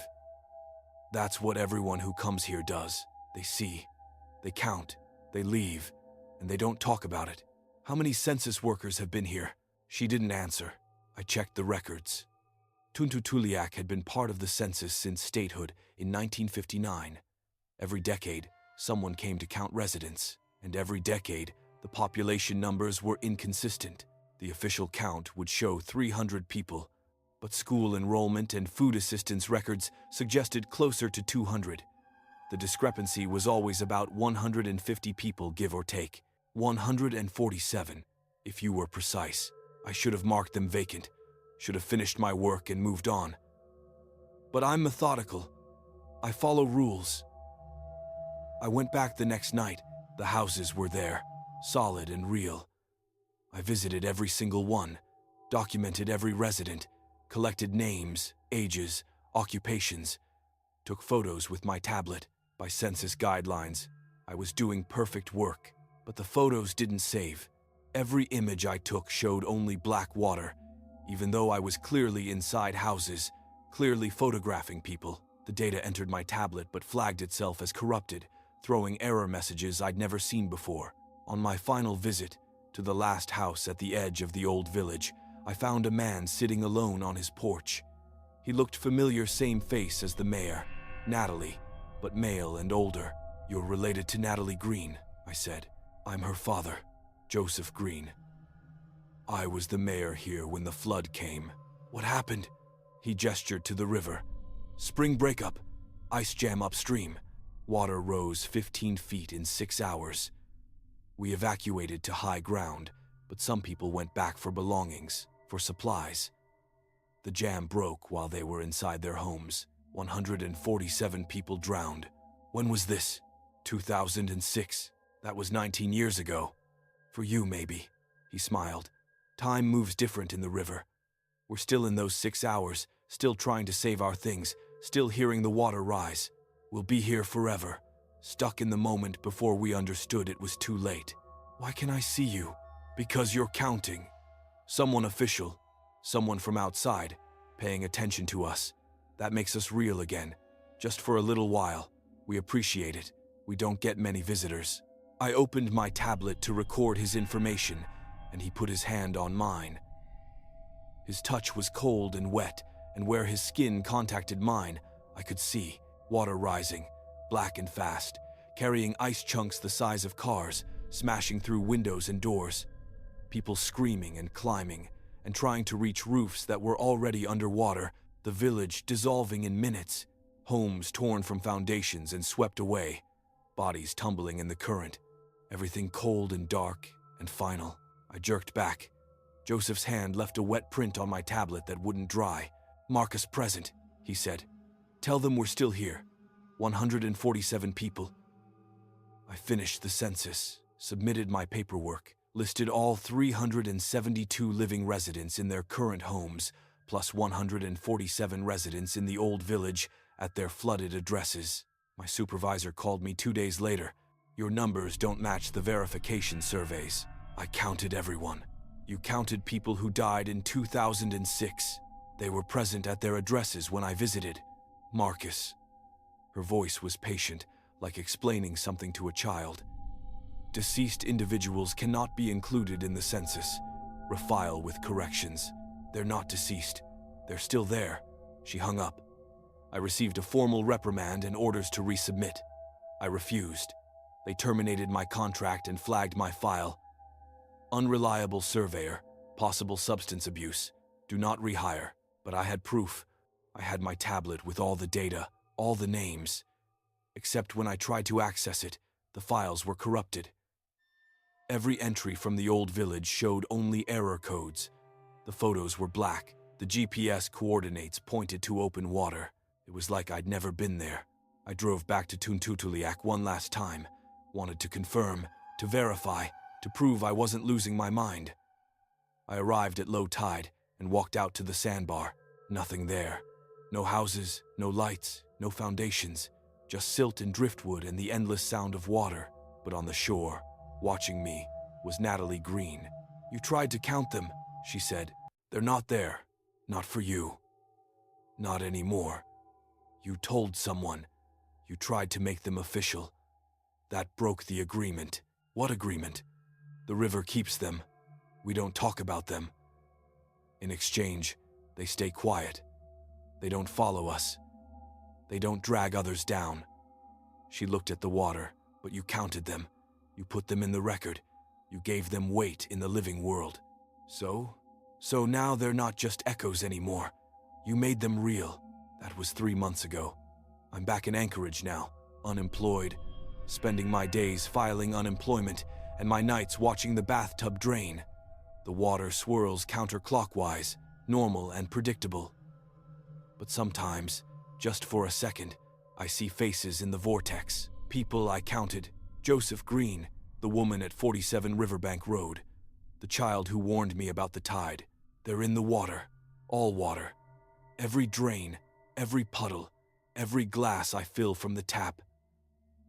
That's what everyone who comes here does. They see, they count, they leave, and they don't talk about it. How many census workers have been here?" She didn't answer. I checked the records. Tuntutuliak had been part of the census since statehood in 1959. Every decade, someone came to count residents, and every decade, the population numbers were inconsistent. The official count would show 300 people, but school enrollment and food assistance records suggested closer to 200. The discrepancy was always about 150 people, give or take. 147, if you were precise. I should have marked them vacant, should have finished my work and moved on. But I'm methodical. I follow rules. I went back the next night. The houses were there, solid and real. I visited every single one, documented every resident, collected names, ages, occupations, took photos with my tablet. By census guidelines, I was doing perfect work, but the photos didn't save. Every image I took showed only black water, even though I was clearly inside houses, clearly photographing people. The data entered my tablet but flagged itself as corrupted, throwing error messages I'd never seen before. On my final visit to the last house at the edge of the old village, I found a man sitting alone on his porch. He looked familiar, same face as the mayor, Natalie, but male and older. "You're related to Natalie Green," I said. "I'm her father, Joseph Green. I was the mayor here when the flood came." "What happened?" He gestured to the river. "Spring breakup, ice jam upstream. Water rose 15 feet in 6 hours. We evacuated to high ground, but some people went back for belongings, for supplies. The jam broke while they were inside their homes. 147 people drowned." "When was this?" 2006. That was 19 years ago. "For you, maybe." He smiled. "Time moves different in the river. We're still in those 6 hours, still trying to save our things, still hearing the water rise. We'll be here forever, stuck in the moment before we understood it was too late." "Why can I see you?" "Because you're counting. Someone official, someone from outside, paying attention to us. That makes us real again, just for a little while. We appreciate it. We don't get many visitors." I opened my tablet to record his information, and he put his hand on mine. His touch was cold and wet, and where his skin contacted mine, I could see water rising, black and fast, carrying ice chunks the size of cars, smashing through windows and doors. People screaming and climbing, and trying to reach roofs that were already underwater, the village dissolving in minutes, homes torn from foundations and swept away, bodies tumbling in the current, everything cold and dark and final. I jerked back. Joseph's hand left a wet print on my tablet that wouldn't dry. "Mark us present," he said. "Tell them we're still here. 147 people." I finished the census, submitted my paperwork, listed all 372 living residents in their current homes, plus 147 residents in the old village at their flooded addresses. My supervisor called me 2 days later. "Your numbers don't match the verification surveys." I counted everyone. You counted people who died in 2006. They were present at their addresses when I visited. Marcus. Her voice was patient, like explaining something to a child. Deceased individuals cannot be included in the census. Refile with corrections. They're not deceased. They're still there. She hung up. I received a formal reprimand and orders to resubmit. I refused. They terminated my contract and flagged my file. Unreliable surveyor, possible substance abuse. Do not rehire. But I had proof. I had my tablet with all the data, all the names. Except when I tried to access it, the files were corrupted. Every entry from the old village showed only error codes. The photos were black. The GPS coordinates pointed to open water. It was like I'd never been there. I drove back to Tuntutuliak one last time. Wanted to confirm, to verify, to prove I wasn't losing my mind. I arrived at low tide and walked out to the sandbar. Nothing there. No houses, no lights, no foundations. Just silt and driftwood and the endless sound of water. But on the shore, watching me, was Natalie Green. You tried to count them, she said. They're not there. Not for you. Not anymore. You told someone. You tried to make them official. That broke the agreement. What agreement? The river keeps them. We don't talk about them. In exchange, they stay quiet. They don't follow us. They don't drag others down. She looked at the water, but you counted them. You put them in the record. You gave them weight in the living world. So now they're not just echoes anymore. You made them real. That was 3 months ago. I'm back in Anchorage now, unemployed, spending my days filing unemployment and my nights watching the bathtub drain. The water swirls counterclockwise, normal and predictable. But sometimes, just for a second, I see faces in the vortex. People I counted. Joseph Green, the woman at 47 Riverbank Road, the child who warned me about the tide. They're in the water, all water. Every drain, every puddle, every glass I fill from the tap.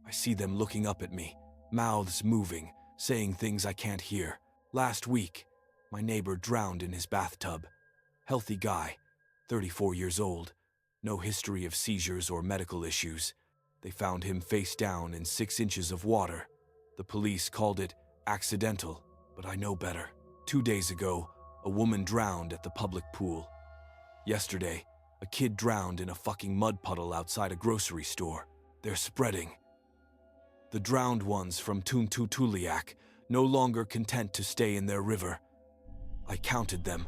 I see them looking up at me, mouths moving, saying things I can't hear. Last week, my neighbor drowned in his bathtub. Healthy guy, 34 years old, no history of seizures or medical issues. They found him face down in 6 inches of water. The police called it accidental, but I know better. 2 days ago, a woman drowned at the public pool. Yesterday, a kid drowned in a fucking mud puddle outside a grocery store. They're spreading. The drowned ones from Tuntutuliak, no longer content to stay in their river. I counted them.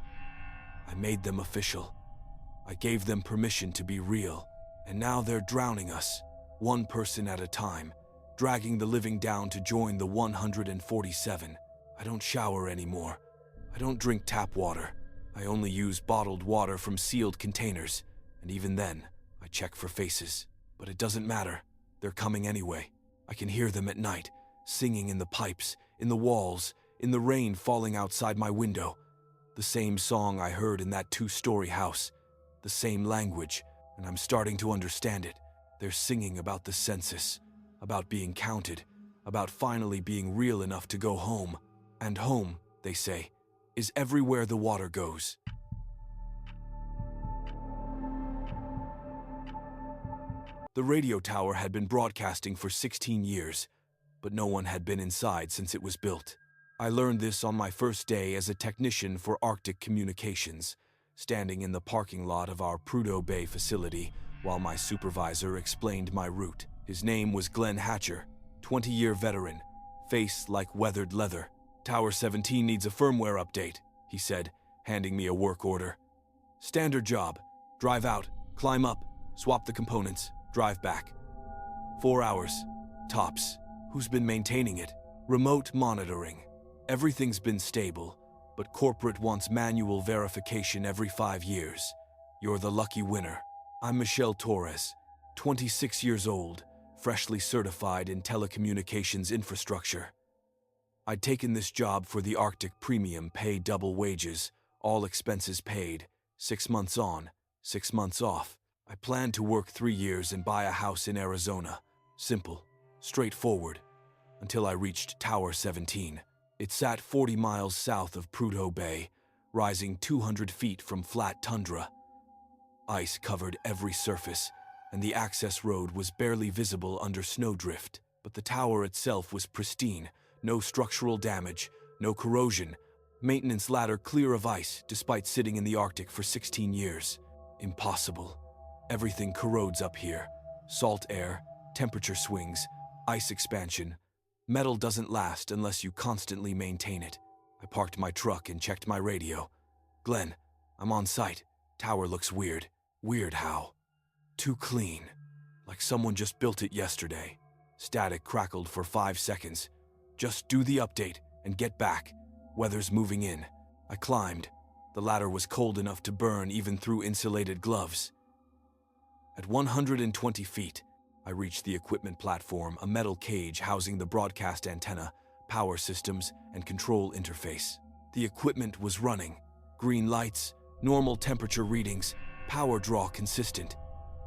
I made them official. I gave them permission to be real. And now they're drowning us, one person at a time, dragging the living down to join the 147. I don't shower anymore. I don't drink tap water. I only use bottled water from sealed containers. And even then, I check for faces. But it doesn't matter. They're coming anyway. I can hear them at night, singing in the pipes, in the walls, in the rain falling outside my window. The same song I heard in that 2-story house. The same language, and I'm starting to understand it. They're singing about the census, about being counted, about finally being real enough to go home. And home, they say, is everywhere the water goes. The radio tower had been broadcasting for 16 years, but no one had been inside since it was built. I learned this on my first day as a technician for Arctic Communications, standing in the parking lot of our Prudhoe Bay facility while my supervisor explained my route. His name was Glenn Hatcher, 20-year veteran, face like weathered leather. Tower 17 needs a firmware update, he said, handing me a work order. Standard job. Drive out, climb up, swap the components, drive back. 4 hours. Tops. Who's been maintaining it? Remote monitoring. Everything's been stable, but corporate wants manual verification every 5 years. You're the lucky winner. I'm Michelle Torres, 26 years old, freshly certified in telecommunications infrastructure. I'd taken this job for the Arctic premium, pay double wages, all expenses paid, 6 months on, 6 months off. I planned to work 3 years and buy a house in Arizona. Simple, straightforward, until I reached Tower 17. It sat 40 miles south of Prudhoe Bay, rising 200 feet from flat tundra. Ice covered every surface, and the access road was barely visible under snowdrift, but the tower itself was pristine, no structural damage, no corrosion, maintenance ladder clear of ice despite sitting in the Arctic for 16 years. Impossible. Everything corrodes up here. Salt air, temperature swings, ice expansion. Metal doesn't last unless you constantly maintain it. I parked my truck and checked my radio. Glenn, I'm on site. Tower looks weird. Weird how? Too clean. Like someone just built it yesterday. Static crackled for 5 seconds. Just do the update and get back. Weather's moving in. I climbed. The ladder was cold enough to burn even through insulated gloves. At 120 feet, I reached the equipment platform, a metal cage housing the broadcast antenna, power systems, and control interface. The equipment was running. Green lights, normal temperature readings, power draw consistent.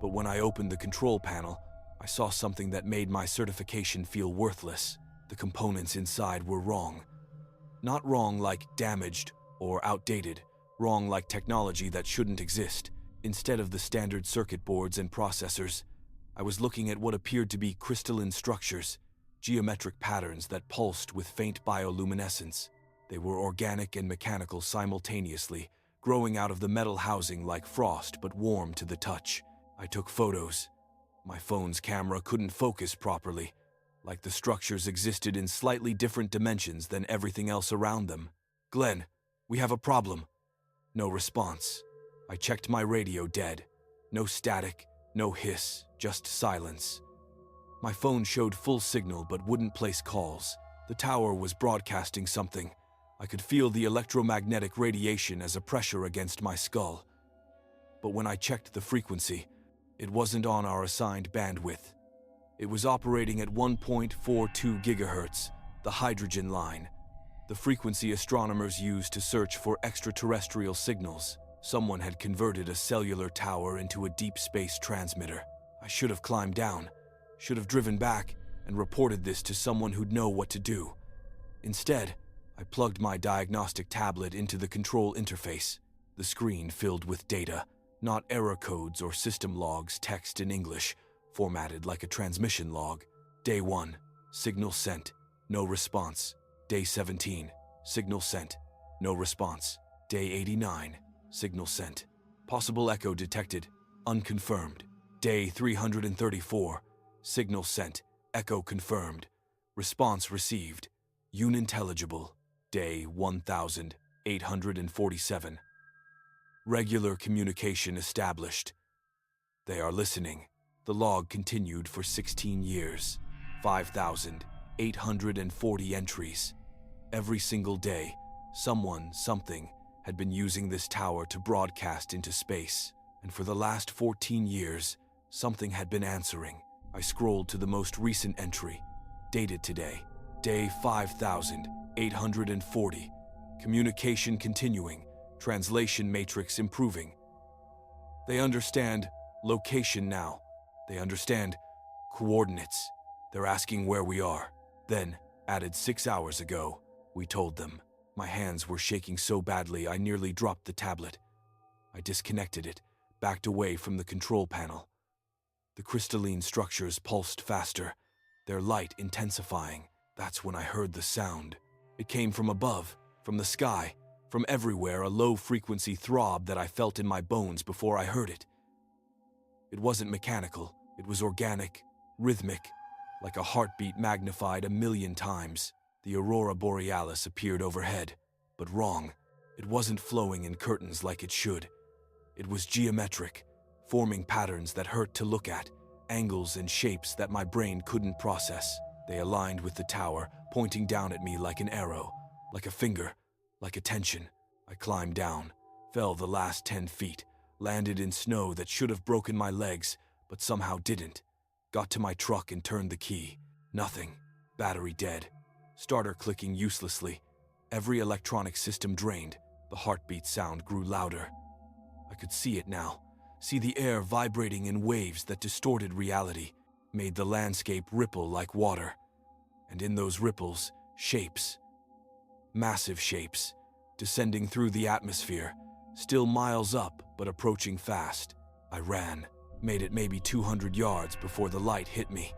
But when I opened the control panel, I saw something that made my certification feel worthless. The components inside were wrong. Not wrong like damaged or outdated, wrong like technology that shouldn't exist. Instead of the standard circuit boards and processors, I was looking at what appeared to be crystalline structures, geometric patterns that pulsed with faint bioluminescence. They were organic and mechanical simultaneously, growing out of the metal housing like frost but warm to the touch. I took photos. My phone's camera couldn't focus properly, like the structures existed in slightly different dimensions than everything else around them. Glenn, we have a problem. No response. I checked my radio dead. No static, no hiss, just silence. My phone showed full signal but wouldn't place calls. The tower was broadcasting something. I could feel the electromagnetic radiation as a pressure against my skull. But when I checked the frequency, it wasn't on our assigned bandwidth. It was operating at 1.42 gigahertz, the hydrogen line, the frequency astronomers use to search for extraterrestrial signals. Someone had converted a cellular tower into a deep space transmitter. I should have climbed down, should have driven back, and reported this to someone who'd know what to do. Instead, I plugged my diagnostic tablet into the control interface. The screen filled with data, not error codes or system logs, text in English, formatted like a transmission log. Day 1, signal sent, no response. Day 17, signal sent, no response. Day 89, signal sent. Possible echo detected, unconfirmed. Day 334, signal sent, echo confirmed. Response received, unintelligible. Day 1847. Regular communication established. They are listening. The log continued for 16 years. 5,840 entries. Every single day, someone, something, had been using this tower to broadcast into space. And for the last 14 years, something had been answering. I scrolled to the most recent entry, dated today. Day 5,840. Communication continuing. Translation matrix improving. They understand location now. They understand coordinates. They're asking where we are. Then, added 6 hours ago, we told them. My hands were shaking so badly I nearly dropped the tablet. I disconnected it, backed away from the control panel. The crystalline structures pulsed faster, their light intensifying. That's when I heard the sound. It came from above, from the sky, from everywhere, a low-frequency throb that I felt in my bones before I heard it. It wasn't mechanical, it was organic, rhythmic, like a heartbeat magnified 1,000,000 times. The aurora borealis appeared overhead, but wrong. It wasn't flowing in curtains like it should. It was geometric, forming patterns that hurt to look at, angles and shapes that my brain couldn't process. They aligned with the tower, pointing down at me like an arrow, like a finger, like attention. I climbed down, fell the last 10 feet, landed in snow that should have broken my legs, but somehow didn't. Got to my truck and turned the key. Nothing. Battery dead. Starter clicking uselessly. Every electronic system drained. The heartbeat sound grew louder. I could see it now. See the air vibrating in waves that distorted reality, made the landscape ripple like water. And in those ripples, shapes. Massive shapes, descending through the atmosphere, still miles up but approaching fast. I ran, made it maybe 200 yards before the light hit me.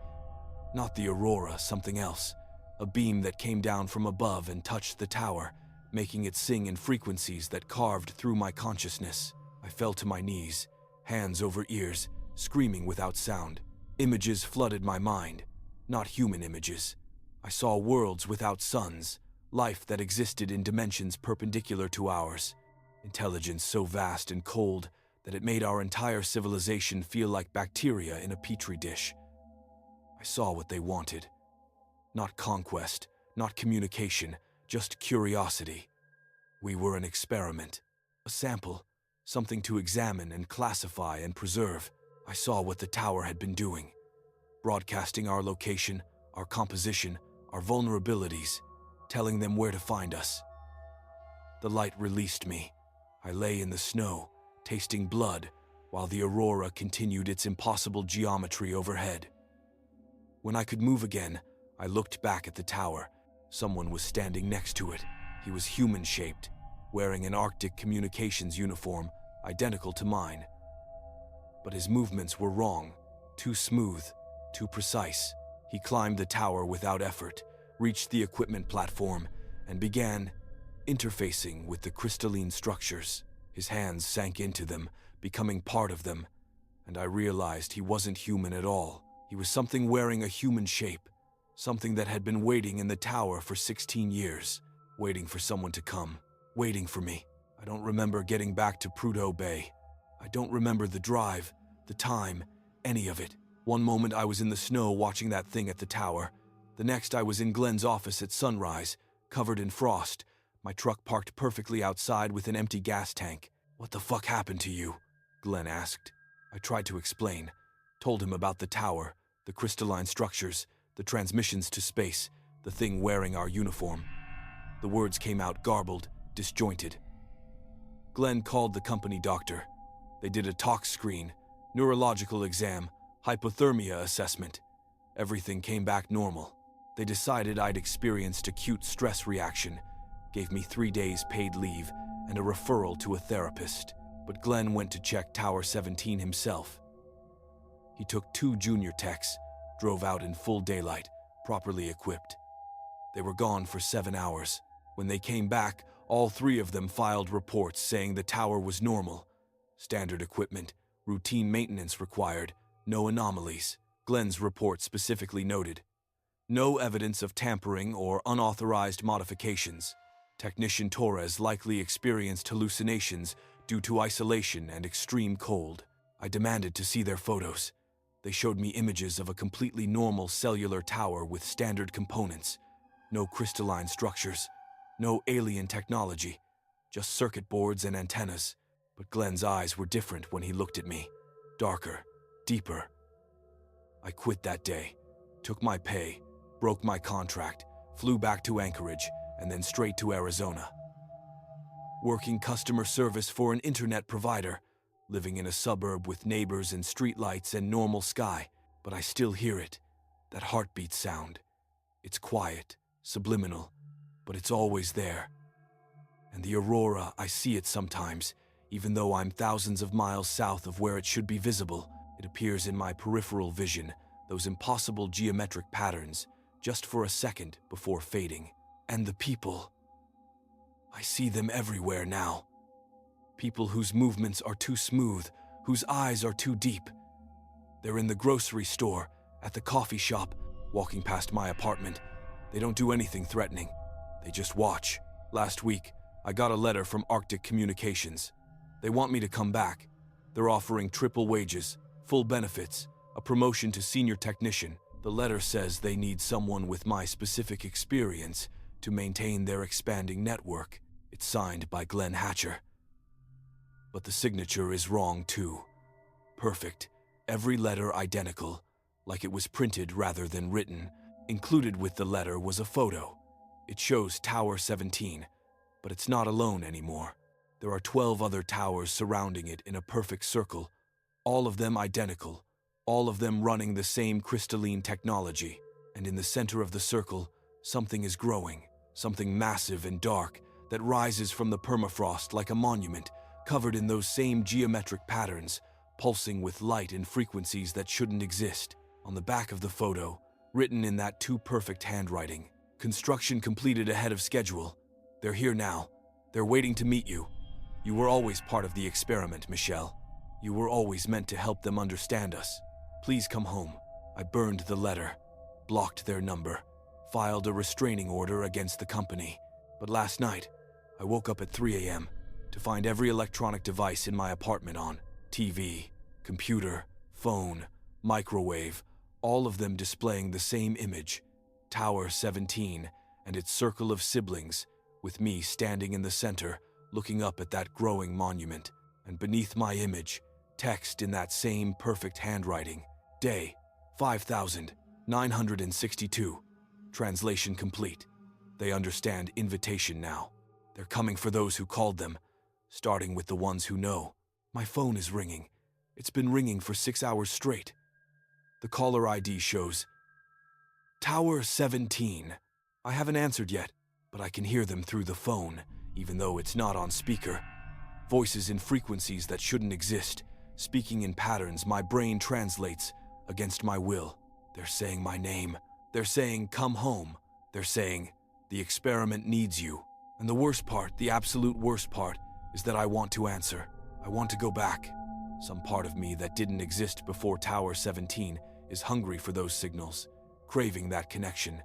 Not the aurora, something else. A beam that came down from above and touched the tower, making it sing in frequencies that carved through my consciousness. I fell to my knees, hands over ears, screaming without sound. Images flooded my mind, not human images. I saw worlds without suns, life that existed in dimensions perpendicular to ours, intelligence so vast and cold that it made our entire civilization feel like bacteria in a petri dish. I saw what they wanted. Not conquest, not communication, just curiosity. We were an experiment, a sample, something to examine and classify and preserve. I saw what the tower had been doing, broadcasting our location, our composition, our vulnerabilities, telling them where to find us. The light released me. I lay in the snow, tasting blood, while the aurora continued its impossible geometry overhead. When I could move again, I looked back at the tower. Someone was standing next to it. He was human-shaped, wearing an Arctic communications uniform, identical to mine. But his movements were wrong, too smooth, too precise. He climbed the tower without effort, reached the equipment platform, and began interfacing with the crystalline structures. His hands sank into them, becoming part of them, and I realized he wasn't human at all. He was something wearing a human shape, something that had been waiting in the tower for 16 years, waiting for someone to come, waiting for me. I don't remember getting back to Prudhoe Bay. I don't remember the drive, the time, any of it. One moment I was in the snow watching that thing at the tower. The next I was in Glenn's office at sunrise, covered in frost, my truck parked perfectly outside with an empty gas tank. "What the fuck happened to you?" Glenn asked. I tried to explain, told him about the tower, the crystalline structures, the transmissions to space, the thing wearing our uniform. The words came out garbled, disjointed. Glenn called the company doctor. They did a tox screen, neurological exam, hypothermia assessment. Everything came back normal. They decided I'd experienced acute stress reaction, gave me 3 days paid leave and a referral to a therapist. But Glenn went to check Tower 17 himself. He took 2 junior techs, drove out in full daylight, properly equipped. They were gone for 7 hours. When they came back, all 3 of them filed reports saying the tower was normal. Standard equipment, routine maintenance required, no anomalies. Glenn's report specifically noted, no evidence of tampering or unauthorized modifications. Technician Torres likely experienced hallucinations due to isolation and extreme cold. I demanded to see their photos. They showed me images of a completely normal cellular tower with standard components. No crystalline structures, no alien technology, just circuit boards and antennas. But Glenn's eyes were different when he looked at me. Darker, deeper. I quit that day, took my pay, broke my contract, flew back to Anchorage, and then straight to Arizona. Working customer service for an internet provider, living in a suburb with neighbors and streetlights and normal sky, but I still hear it, that heartbeat sound. It's quiet, subliminal, but it's always there. And the aurora, I see it sometimes, even though I'm thousands of miles south of where it should be visible. It appears in my peripheral vision, those impossible geometric patterns, just for a second before fading. And the people, I see them everywhere now. People whose movements are too smooth, whose eyes are too deep. They're in the grocery store, at the coffee shop, walking past my apartment. They don't do anything threatening. They just watch. Last week, I got a letter from Arctic Communications. They want me to come back. They're offering triple wages, full benefits, a promotion to senior technician. The letter says they need someone with my specific experience to maintain their expanding network. It's signed by Glenn Hatcher. But the signature is wrong too. Perfect, every letter identical, like it was printed rather than written. Included with the letter was a photo. It shows Tower 17, but it's not alone anymore. There are 12 other towers surrounding it in a perfect circle, all of them identical, all of them running the same crystalline technology. And in the center of the circle, something is growing. something massive and dark that rises from the permafrost like a monument, covered in those same geometric patterns, pulsing with light and frequencies that shouldn't exist. On the back of the photo, written in that too-perfect handwriting, "Construction completed ahead of schedule. They're here now. They're waiting to meet you. You were always part of the experiment, Michelle. You were always meant to help them understand us. Please come home." I burned the letter, blocked their number, filed a restraining order against the company. But last night, I woke up at 3 a.m. to find every electronic device in my apartment on. TV, computer, phone, microwave, all of them displaying the same image, Tower 17 and its circle of siblings, with me standing in the center, looking up at that growing monument, and beneath my image, text in that same perfect handwriting, day 5962. Translation complete. They understand invitation now. They're coming for those who called them, starting with the ones who know. My phone is ringing. It's been ringing for 6 hours straight. The caller ID shows Tower 17. I haven't answered yet, but I can hear them through the phone, even though it's not on speaker. Voices in frequencies that shouldn't exist, speaking in patterns my brain translates against my will. They're saying my name. They're saying, "Come home." They're saying, "The experiment needs you." And the worst part, the absolute worst part, is that I want to answer. I want to go back. Some part of me that didn't exist before Tower 17 is hungry for those signals, craving that connection,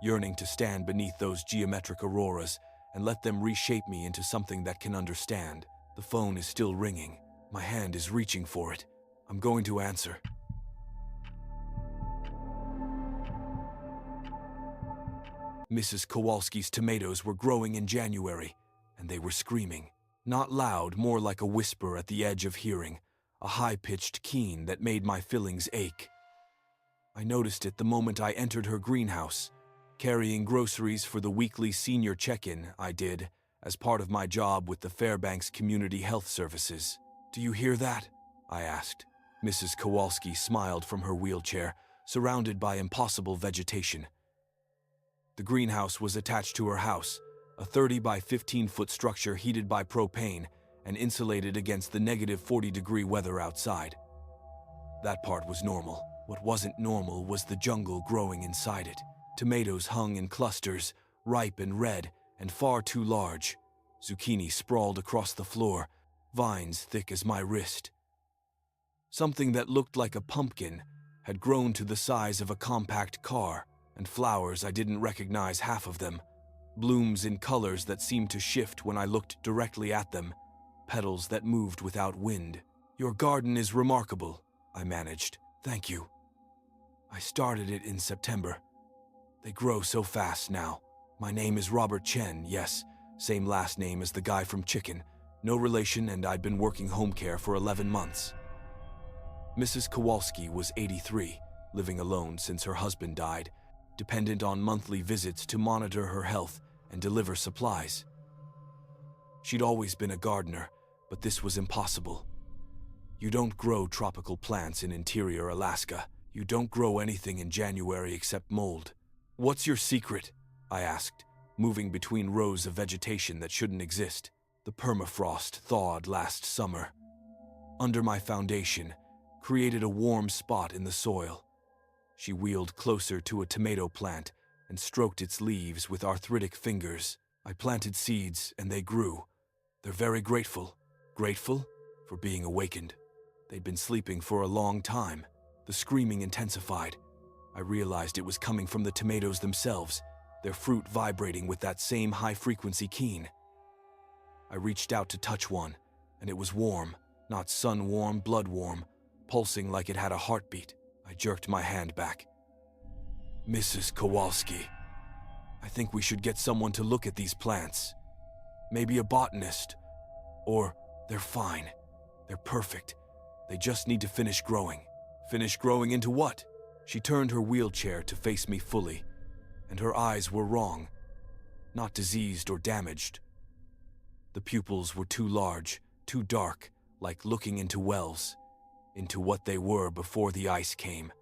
yearning to stand beneath those geometric auroras and let them reshape me into something that can understand. The phone is still ringing. My hand is reaching for it. I'm going to answer. Mrs. Kowalski's tomatoes were growing in January, and they were screaming. Not loud, more like a whisper at the edge of hearing, a high-pitched keen that made my fillings ache. I noticed it the moment I entered her greenhouse, carrying groceries for the weekly senior check-in I did as part of my job with the Fairbanks Community Health Services. "Do you hear that?" I asked. Mrs. Kowalski smiled from her wheelchair, surrounded by impossible vegetation. The greenhouse was attached to her house, a 30 by 15-foot structure heated by propane and insulated against the negative 40-degree weather outside. That part was normal. What wasn't normal was the jungle growing inside it. Tomatoes hung in clusters, ripe and red, and far too large. Zucchini sprawled across the floor, vines thick as my wrist. Something that looked like a pumpkin had grown to the size of a compact car, and flowers I didn't recognize half of them. Blooms in colors that seemed to shift when I looked directly at them, petals that moved without wind. "Your garden is remarkable," I managed. "Thank you. I started it in September. They grow so fast now. My name is Robert Chen, yes, same last name as the guy from Chicken. No relation, and I'd been working home care for 11 months. Mrs. Kowalski was 83, living alone since her husband died, dependent on monthly visits to monitor her health and deliver supplies. She'd always been a gardener, but this was impossible. You don't grow tropical plants in interior Alaska. You don't grow anything in January except mold. "What's your secret?" I asked, moving between rows of vegetation that shouldn't exist. The permafrost thawed last summer. Under my foundation, created a warm spot in the soil. She wheeled closer to a tomato plant and stroked its leaves with arthritic fingers. I planted seeds and they grew. They're very grateful. Grateful for being awakened. They'd been sleeping for a long time. The screaming intensified. I realized it was coming from the tomatoes themselves, their fruit vibrating with that same high-frequency keen. I reached out to touch one, and it was warm, not sun-warm, blood-warm, pulsing like it had a heartbeat. I jerked my hand back. "Mrs. Kowalski, I think we should get someone to look at these plants. Maybe a botanist. Or they're fine. They're perfect. They just need to finish growing." "Finish growing into what?" She turned her wheelchair to face me fully, and her eyes were wrong. Not diseased or damaged. The pupils were too large, too dark, like looking into wells, into what they were before the ice came.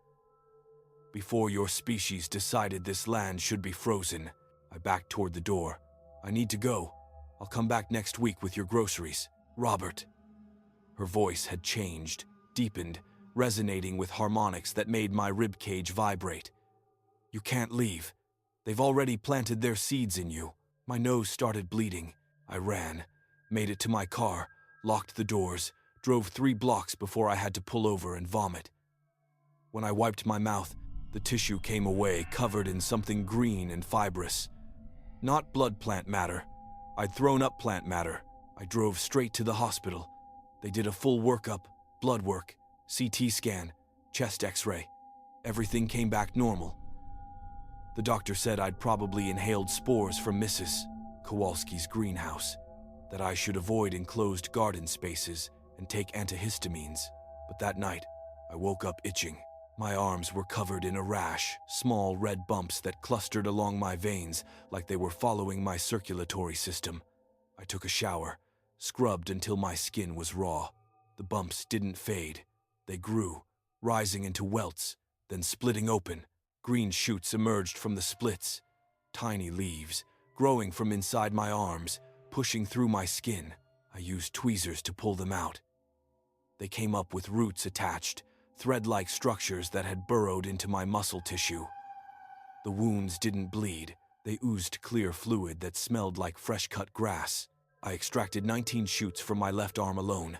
Before your species decided this land should be frozen. I backed toward the door. I need to go. I'll come back next week with your groceries. Robert. Her voice had changed, deepened, resonating with harmonics that made my ribcage vibrate. You can't leave. They've already planted their seeds in you. My nose started bleeding. I ran, made it to my car, locked the doors, drove 3 blocks before I had to pull over and vomit. When I wiped my mouth, the tissue came away covered in something green and fibrous. Not blood plant matter. I'd thrown up plant matter. I drove straight to the hospital. They did a full workup, blood work, CT scan, chest x-ray. Everything came back normal. The doctor said I'd probably inhaled spores from Mrs. Kowalski's greenhouse, that I should avoid enclosed garden spaces and take antihistamines. But that night, I woke up itching. My arms were covered in a rash, small red bumps that clustered along my veins like they were following my circulatory system. I took a shower, scrubbed until my skin was raw. The bumps didn't fade. They grew, rising into welts, then splitting open. Green shoots emerged from the splits. Tiny leaves, growing from inside my arms, pushing through my skin. I used tweezers to pull them out. They came up with roots attached, thread-like structures that had burrowed into my muscle tissue. The wounds didn't bleed. They oozed clear fluid that smelled like fresh-cut grass. I extracted 19 shoots from my left arm alone.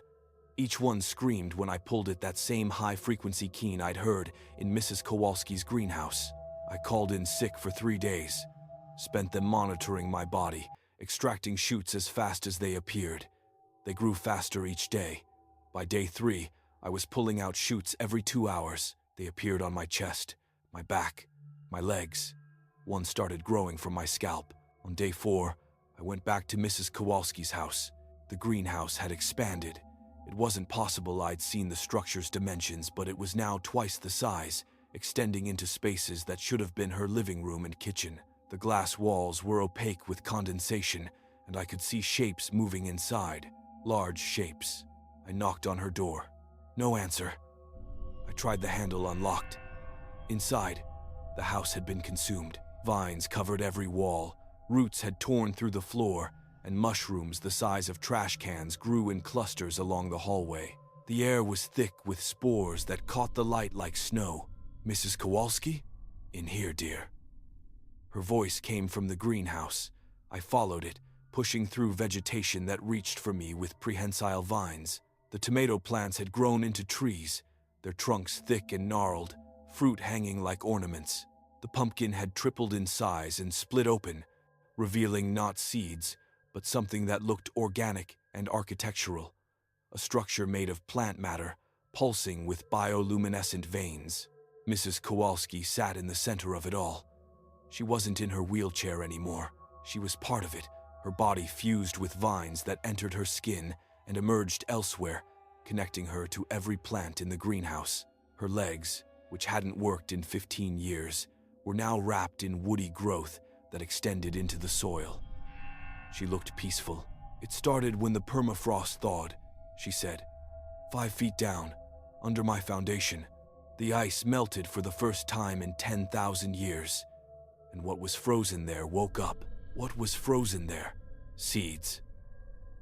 Each one screamed when I pulled it that same high-frequency keen I'd heard in Mrs. Kowalski's greenhouse. I called in sick for 3 days, spent them monitoring my body, extracting shoots as fast as they appeared. They grew faster each day. By day 3, I was pulling out shoots every 2 hours. They appeared on my chest, my back, my legs. One started growing from my scalp. On day 4, I went back to Mrs. Kowalski's house. The greenhouse had expanded. It wasn't possible I'd seen the structure's dimensions, but it was now twice the size, extending into spaces that should have been her living room and kitchen. The glass walls were opaque with condensation, and I could see shapes moving inside, large shapes. I knocked on her door. No answer. I tried the handle unlocked. Inside, the house had been consumed. Vines covered every wall, roots had torn through the floor, and mushrooms the size of trash cans grew in clusters along the hallway. The air was thick with spores that caught the light like snow. Mrs. Kowalski? In here, dear. Her voice came from the greenhouse. I followed it, pushing through vegetation that reached for me with prehensile vines. The tomato plants had grown into trees, their trunks thick and gnarled, fruit hanging like ornaments. The pumpkin had tripled in size and split open, revealing not seeds, but something that looked organic and architectural, a structure made of plant matter, pulsing with bioluminescent veins. Mrs. Kowalski sat in the center of it all. She wasn't in her wheelchair anymore. She was part of it, her body fused with vines that entered her skin and emerged elsewhere, connecting her to every plant in the greenhouse. Her legs, which hadn't worked in 15 years, were now wrapped in woody growth that extended into the soil. She looked peaceful. It started when the permafrost thawed, she said. 5 feet down, under my foundation, the ice melted for the first time in 10,000 years. And what was frozen there woke up. What was frozen there? Seeds.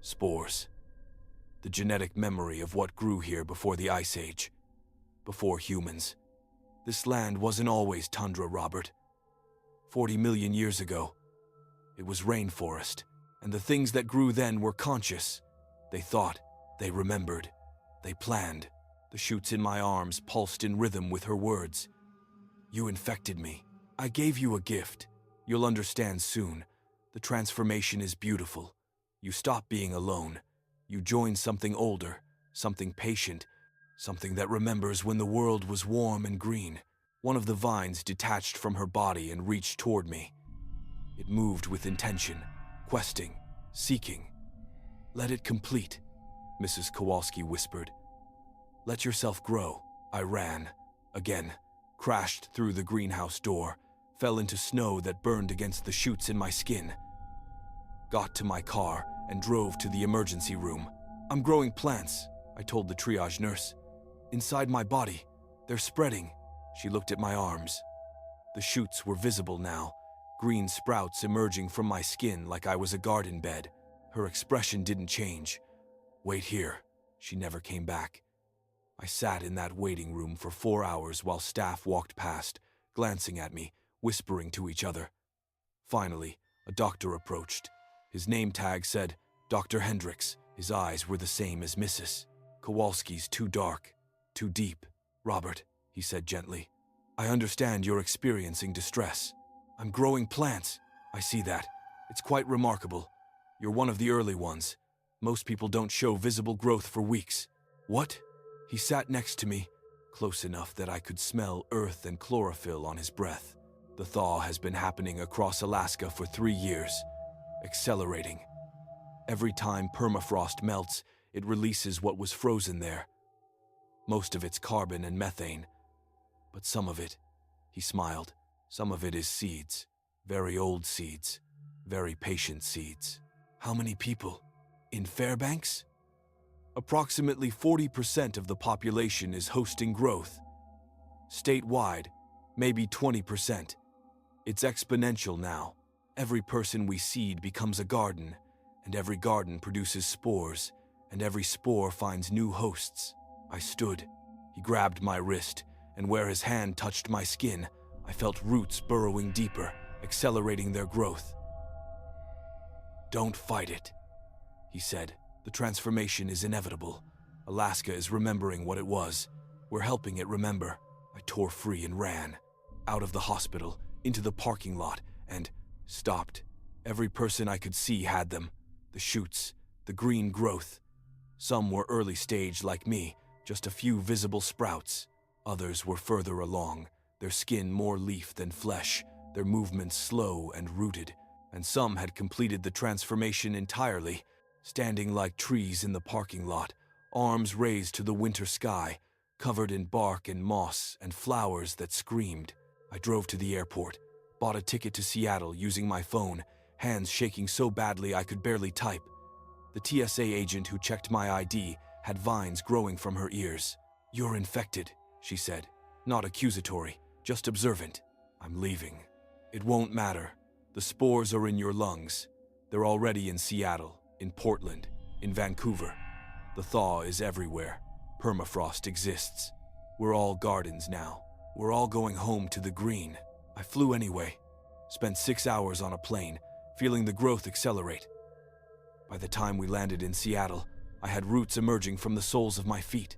Spores. The genetic memory of what grew here before the Ice Age. Before humans. This land wasn't always tundra, Robert. 40 million years ago, it was rainforest. And the things that grew then were conscious. They thought, they remembered, they planned. The shoots in my arms pulsed in rhythm with her words. You infected me. I gave you a gift. You'll understand soon. The transformation is beautiful. You stop being alone. You join something older, something patient, something that remembers when the world was warm and green. One of the vines detached from her body and reached toward me. It moved with intention, questing, seeking. Let it complete, Mrs. Kowalski whispered. Let yourself grow. I ran, again, crashed through the greenhouse door, fell into snow that burned against the shoots in my skin. Got to my car and drove to the emergency room. I'm growing plants, I told the triage nurse. Inside my body, they're spreading. She looked at my arms. The shoots were visible now, green sprouts emerging from my skin like I was a garden bed. Her expression didn't change. "Wait here." She never came back. I sat in that waiting room for 4 hours while staff walked past, glancing at me, whispering to each other. Finally, a doctor approached. His name tag said, Dr. Hendricks. His eyes were the same as Mrs. Kowalski's, too dark, too deep. "Robert," he said gently, "I understand you're experiencing distress. I'm growing plants. I see that. It's quite remarkable. You're one of the early ones. Most people don't show visible growth for weeks." "What?" He sat next to me, close enough that I could smell earth and chlorophyll on his breath. "The thaw has been happening across Alaska for 3 years. Accelerating. Every time permafrost melts, it releases what was frozen there. Most of it's carbon and methane. But some of it," he smiled, "some of it is seeds. Very old seeds. Very patient seeds." "How many people? In Fairbanks?" "Approximately 40% of the population is hosting growth. Statewide, maybe 20%. It's exponential now. Every person we seed becomes a garden, and every garden produces spores, and every spore finds new hosts." I stood. He grabbed my wrist, and where his hand touched my skin, I felt roots burrowing deeper, accelerating their growth. "Don't fight it," he said. "The transformation is inevitable. Alaska is remembering what it was. We're helping it remember." I tore free and ran. Out of the hospital, into the parking lot, and stopped. Every person I could see had them. The shoots, the green growth. Some were early stage like me, just a few visible sprouts. Others were further along, their skin more leaf than flesh, their movements slow and rooted. And some had completed the transformation entirely, standing like trees in the parking lot, arms raised to the winter sky, covered in bark and moss and flowers that screamed. I drove to the airport, bought a ticket to Seattle using my phone, hands shaking so badly I could barely type. The TSA agent who checked my ID had vines growing from her ears. "You're infected," she said. Not accusatory, just observant. "I'm leaving. It won't matter. The spores are in your lungs. They're already in Seattle, in Portland, in Vancouver. The thaw is everywhere. Permafrost exists. We're all gardens now. We're all going home to the green." I flew anyway. Spent 6 hours on a plane, feeling the growth accelerate. By the time we landed in Seattle, I had roots emerging from the soles of my feet.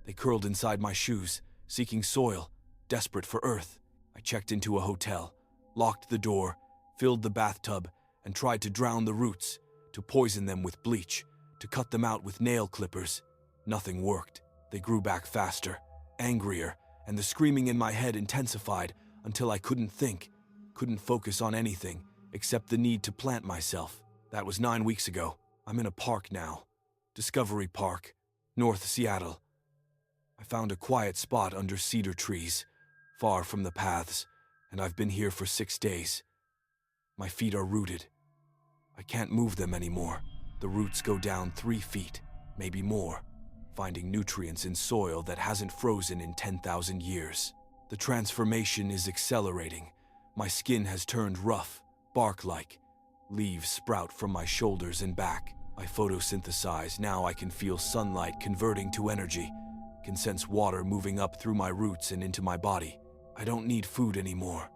They curled inside my shoes, seeking soil, desperate for earth. I checked into a hotel, locked the door, filled the bathtub, and tried to drown the roots, to poison them with bleach, to cut them out with nail clippers. Nothing worked. They grew back faster, angrier, and the screaming in my head intensified until I couldn't think, couldn't focus on anything except the need to plant myself. That was 9 weeks ago. I'm in a park now. Discovery Park, North Seattle. I found a quiet spot under cedar trees, far from the paths, and I've been here for 6 days. My feet are rooted. I can't move them anymore. The roots go down 3 feet, maybe more, finding nutrients in soil that hasn't frozen in 10,000 years. The transformation is accelerating. My skin has turned rough, bark-like. Leaves sprout from my shoulders and back. I photosynthesize. Now I can feel sunlight converting to energy, can sense water moving up through my roots and into my body. I don't need food anymore.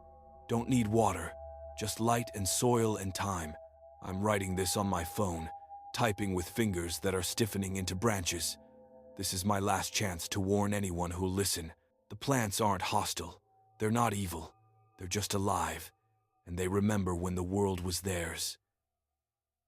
Don't need water. Just light and soil and time. I'm writing this on my phone, typing with fingers that are stiffening into branches. This is my last chance to warn anyone who'll listen. The plants aren't hostile. They're not evil. They're just alive. And they remember when the world was theirs.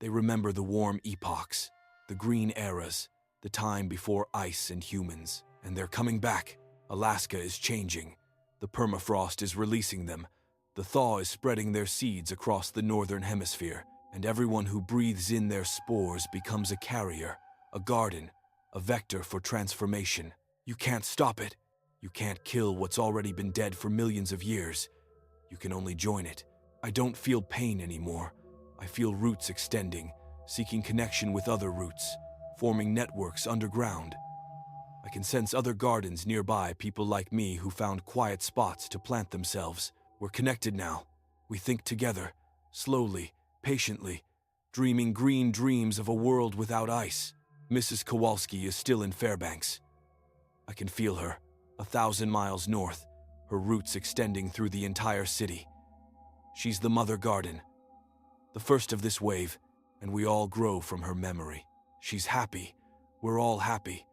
They remember the warm epochs, the green eras, the time before ice and humans. And they're coming back. Alaska is changing. The permafrost is releasing them. The thaw is spreading their seeds across the northern hemisphere. And everyone who breathes in their spores becomes a carrier, a garden, a vector for transformation. You can't stop it. You can't kill what's already been dead for millions of years. You can only join it. I don't feel pain anymore. I feel roots extending, seeking connection with other roots, forming networks underground. I can sense other gardens nearby, people like me who found quiet spots to plant themselves. We're connected now. We think together, slowly, patiently, dreaming green dreams of a world without ice. Mrs. Kowalski is still in Fairbanks. I can feel her, 1,000 miles north, her roots extending through the entire city. She's the mother garden, the first of this wave, and we all grow from her memory. She's happy. We're all happy.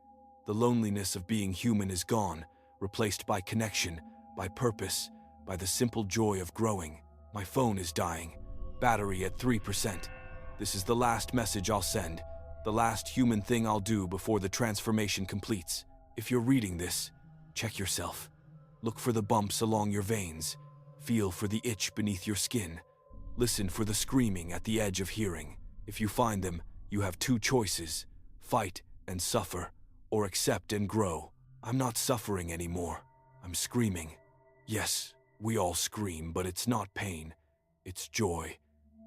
The loneliness of being human is gone, replaced by connection, by purpose, by the simple joy of growing. My phone is dying. Battery at 3%. This is the last message I'll send, the last human thing I'll do before the transformation completes. If you're reading this, check yourself. Look for the bumps along your veins. Feel for the itch beneath your skin. Listen for the screaming at the edge of hearing. If you find them, you have two choices: fight and suffer, or accept and grow. I'm not suffering anymore. I'm screaming. Yes, we all scream, but it's not pain. It's joy.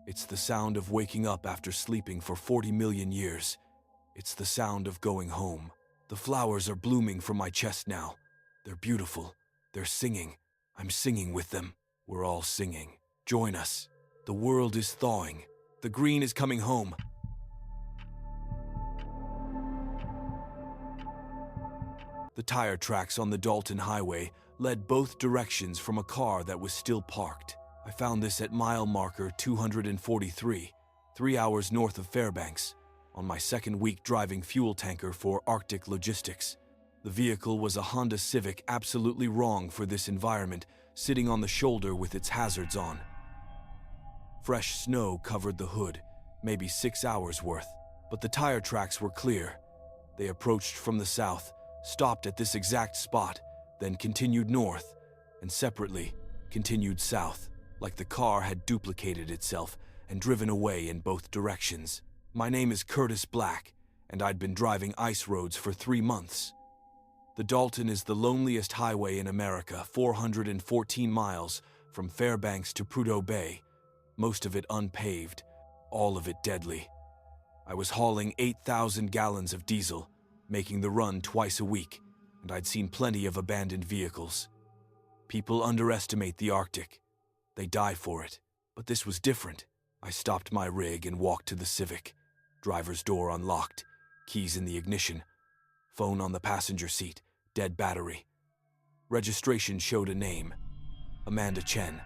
It's the sound of waking up after sleeping for 40 million years. It's the sound of going home. The flowers are blooming from my chest now. They're beautiful. They're singing. I'm singing with them. We're all singing. Join us. The world is thawing. The green is coming home. The tire tracks on the Dalton Highway led both directions from a car that was still parked. I found this at mile marker 243, 3 hours north of Fairbanks, on my second week driving fuel tanker for Arctic Logistics. The vehicle was a Honda Civic, absolutely wrong for this environment, sitting on the shoulder with its hazards on. Fresh snow covered the hood, maybe 6 hours worth, but the tire tracks were clear. They approached from the south, stopped at this exact spot, then continued north, and separately continued south, like the car had duplicated itself and driven away in both directions. My name is Curtis Black, and I'd been driving ice roads for 3 months. The Dalton is the loneliest highway in America, 414 miles from Fairbanks to Prudhoe Bay, most of it unpaved, all of it deadly. I was hauling 8,000 gallons of diesel, making the run twice a week, and I'd seen plenty of abandoned vehicles. People underestimate the Arctic. They die for it, but this was different. I stopped my rig and walked to the Civic. Driver's door unlocked, keys in the ignition, phone on the passenger seat, dead battery. Registration showed a name, Amanda Chen,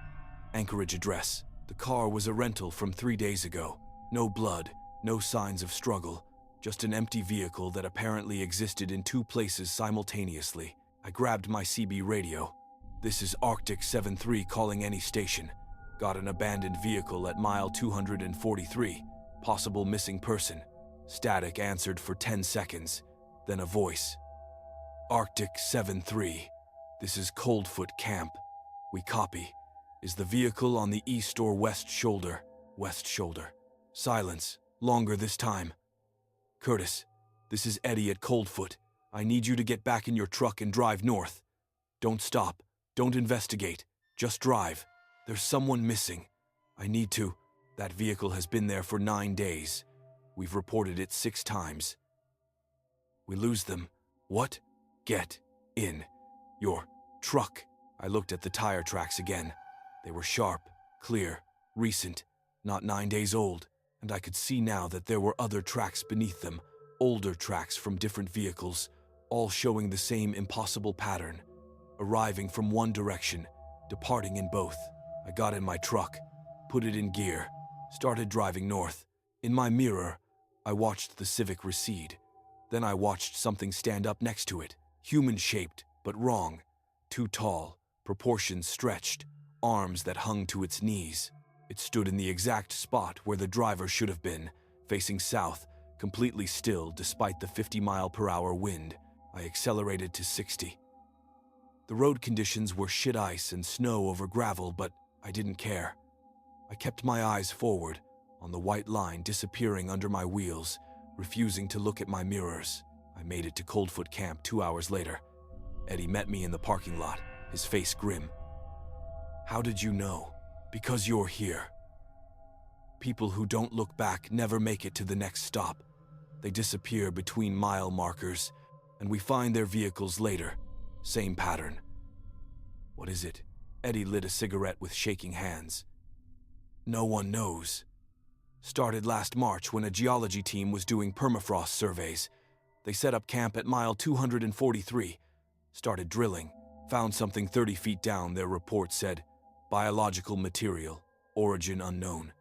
Anchorage address. The car was a rental from 3 days ago. No blood, no signs of struggle, just an empty vehicle that apparently existed in 2 places simultaneously. I grabbed my CB radio. This is Arctic 73 calling any station. Got an abandoned vehicle at mile 243. Possible missing person. Static answered for 10 seconds. Then a voice. Arctic 73. This is Coldfoot Camp. We copy. Is the vehicle on the east or west shoulder? West shoulder. Silence. Longer this time. Curtis, this is Eddie at Coldfoot. I need you to get back in your truck and drive north. Don't stop. Don't investigate. Just drive. There's someone missing. I need to. That vehicle has been there for 9 days. We've reported it 6 times. We lose them. What? Get in your truck. I looked at the tire tracks again. They were sharp, clear, recent, not 9 days old, and I could see now that there were other tracks beneath them, older tracks from different vehicles, all showing the same impossible pattern, arriving from one direction, departing in both. I got in my truck, put it in gear, started driving north. In my mirror, I watched the Civic recede. Then I watched something stand up next to it, human-shaped, but wrong, too tall, proportions stretched, arms that hung to its knees. It stood in the exact spot where the driver should have been, facing south, completely still despite the 50-mile-per-hour wind. I accelerated to 60. The road conditions were shit ice and snow over gravel, but I didn't care. I kept my eyes forward, on the white line disappearing under my wheels, refusing to look at my mirrors. I made it to Coldfoot Camp 2 hours later. Eddie met me in the parking lot, his face grim. How did you know? Because you're here. People who don't look back never make it to the next stop. They disappear between mile markers, and we find their vehicles later. Same pattern. What is it? Eddie lit a cigarette with shaking hands. No one knows. Started last March when a geology team was doing permafrost surveys. They set up camp at mile 243, started drilling, found something 30 feet down. Their report said, biological material, origin unknown.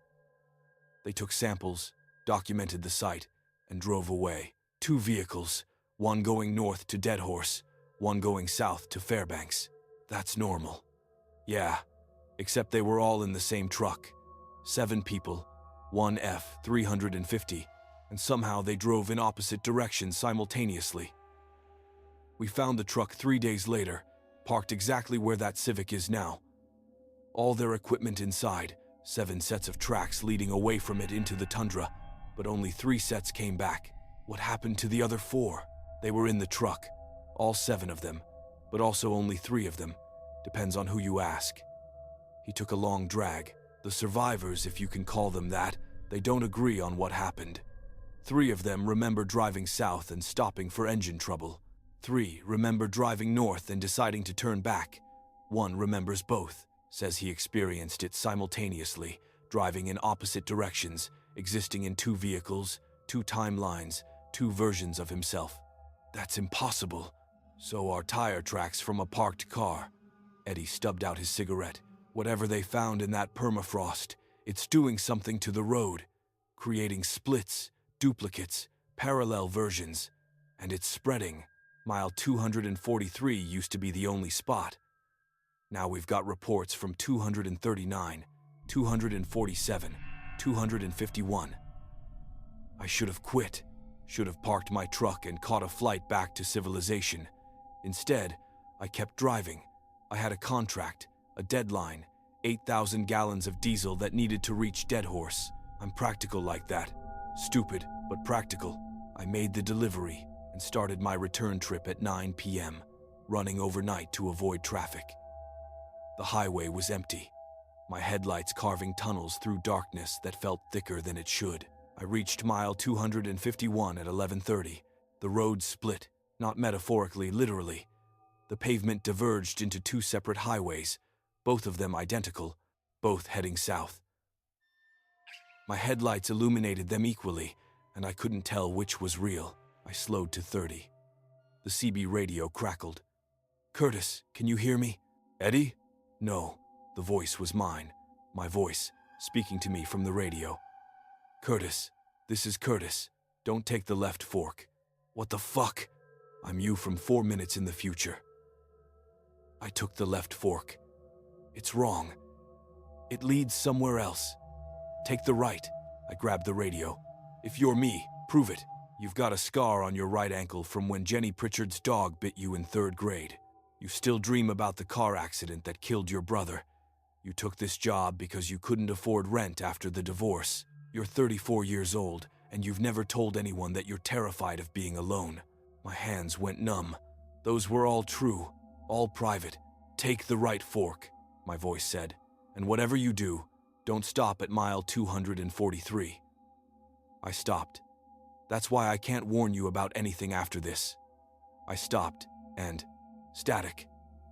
They took samples, documented the site, and drove away. 2 vehicles, one going north to Dead Horse, one going south to Fairbanks. That's normal. Yeah, except they were all in the same truck. 7 people, one F-350, and somehow they drove in opposite directions simultaneously. We found the truck 3 days later, parked exactly where that Civic is now. All their equipment inside, 7 sets of tracks leading away from it into the tundra, but only 3 sets came back. What happened to the other 4? They were in the truck, all 7 of them, but also only 3 of them. Depends on who you ask. He took a long drag. The survivors, if you can call them that, they don't agree on what happened. 3 of them remember driving south and stopping for engine trouble. 3 remember driving north and deciding to turn back. 1 remembers both, says he experienced it simultaneously, driving in opposite directions, existing in 2 vehicles, 2 timelines, 2 versions of himself. That's impossible. So are tire tracks from a parked car. Eddie stubbed out his cigarette. Whatever they found in that permafrost, it's doing something to the road, creating splits, duplicates, parallel versions, and it's spreading. Mile 243 used to be the only spot. Now we've got reports from 239, 247, 251. I should have quit, should have parked my truck and caught a flight back to civilization. Instead, I kept driving. I had a contract, a deadline, 8,000 gallons of diesel that needed to reach Dead Horse. I'm practical like that. Stupid, but practical. I made the delivery and started my return trip at 9 p.m., running overnight to avoid traffic. The highway was empty, my headlights carving tunnels through darkness that felt thicker than it should. I reached mile 251 at 11:30. The road split, not metaphorically, literally. The pavement diverged into 2 separate highways, both of them identical, both heading south. My headlights illuminated them equally, and I couldn't tell which was real. I slowed to 30. The CB radio crackled. "Curtis, can you hear me?" "Eddie?" No, the voice was mine, my voice, speaking to me from the radio. "Curtis, this is Curtis. Don't take the left fork." "What the fuck?" "I'm you from 4 minutes in the future." I took the left fork. "It's wrong. It leads somewhere else." "Take the right." I grabbed the radio. "If you're me, prove it. You've got a scar on your right ankle from when Jenny Pritchard's dog bit you in 3rd grade. You still dream about the car accident that killed your brother. You took this job because you couldn't afford rent after the divorce. You're 34 years old, and you've never told anyone that you're terrified of being alone." My hands went numb. Those were all true, all private. "Take the right fork," my voice said, "and whatever you do, don't stop at mile 243. I stopped. That's why I can't warn you about anything after this. I stopped, and static,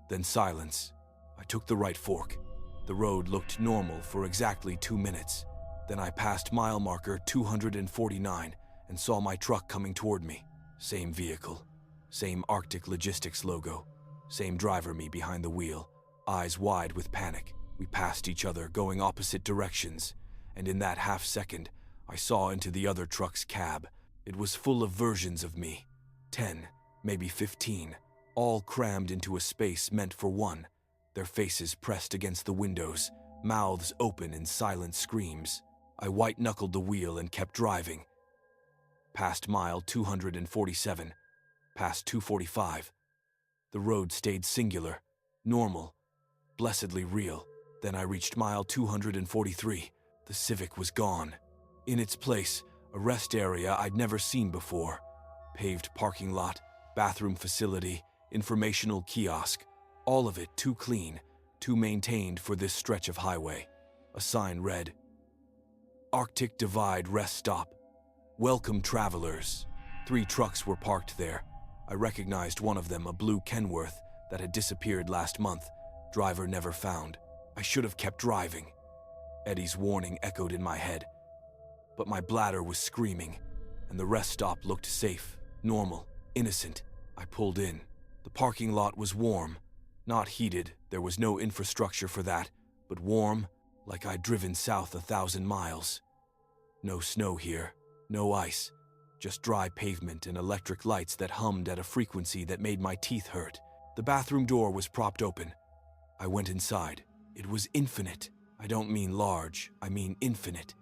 then silence. I took the right fork. The road looked normal for exactly 2 minutes. Then I passed mile marker 249 and saw my truck coming toward me. Same vehicle, same Arctic Logistics logo, same driver, me behind the wheel, eyes wide with panic. We passed each other, going opposite directions, and in that half second, I saw into the other truck's cab. It was full of versions of me, 10, maybe 15, all crammed into a space meant for one, their faces pressed against the windows, mouths open in silent screams. I white-knuckled the wheel and kept driving. Past mile 247, past 245. The road stayed singular, normal, blessedly real. Then I reached mile 243. The Civic was gone. In its place, a rest area I'd never seen before. Paved parking lot, bathroom facility, informational kiosk, all of it too clean, too maintained for this stretch of highway. A sign read, "Arctic Divide Rest Stop. Welcome travelers." 3 trucks were parked there. I recognized one of them, a blue Kenworth that had disappeared last month. Driver never found. I should have kept driving. Eddie's warning echoed in my head. But my bladder was screaming, and the rest stop looked safe, normal, innocent. I pulled in. The parking lot was warm. Not heated, there was no infrastructure for that, but warm, like I'd driven south 1,000 miles. No snow here, no ice, just dry pavement and electric lights that hummed at a frequency that made my teeth hurt. The bathroom door was propped open. I went inside. It was infinite. I don't mean large, I mean infinite.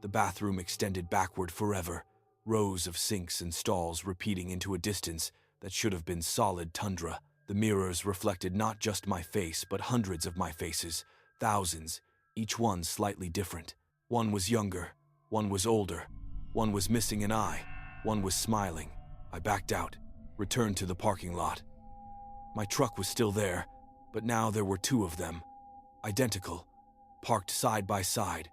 The bathroom extended backward forever, rows of sinks and stalls repeating into a distance that should have been solid tundra. The mirrors reflected not just my face, but hundreds of my faces, thousands, each one slightly different. One was younger, one was older, one was missing an eye, one was smiling. I backed out, returned to the parking lot. My truck was still there, but now there were two of them, identical, parked side by side.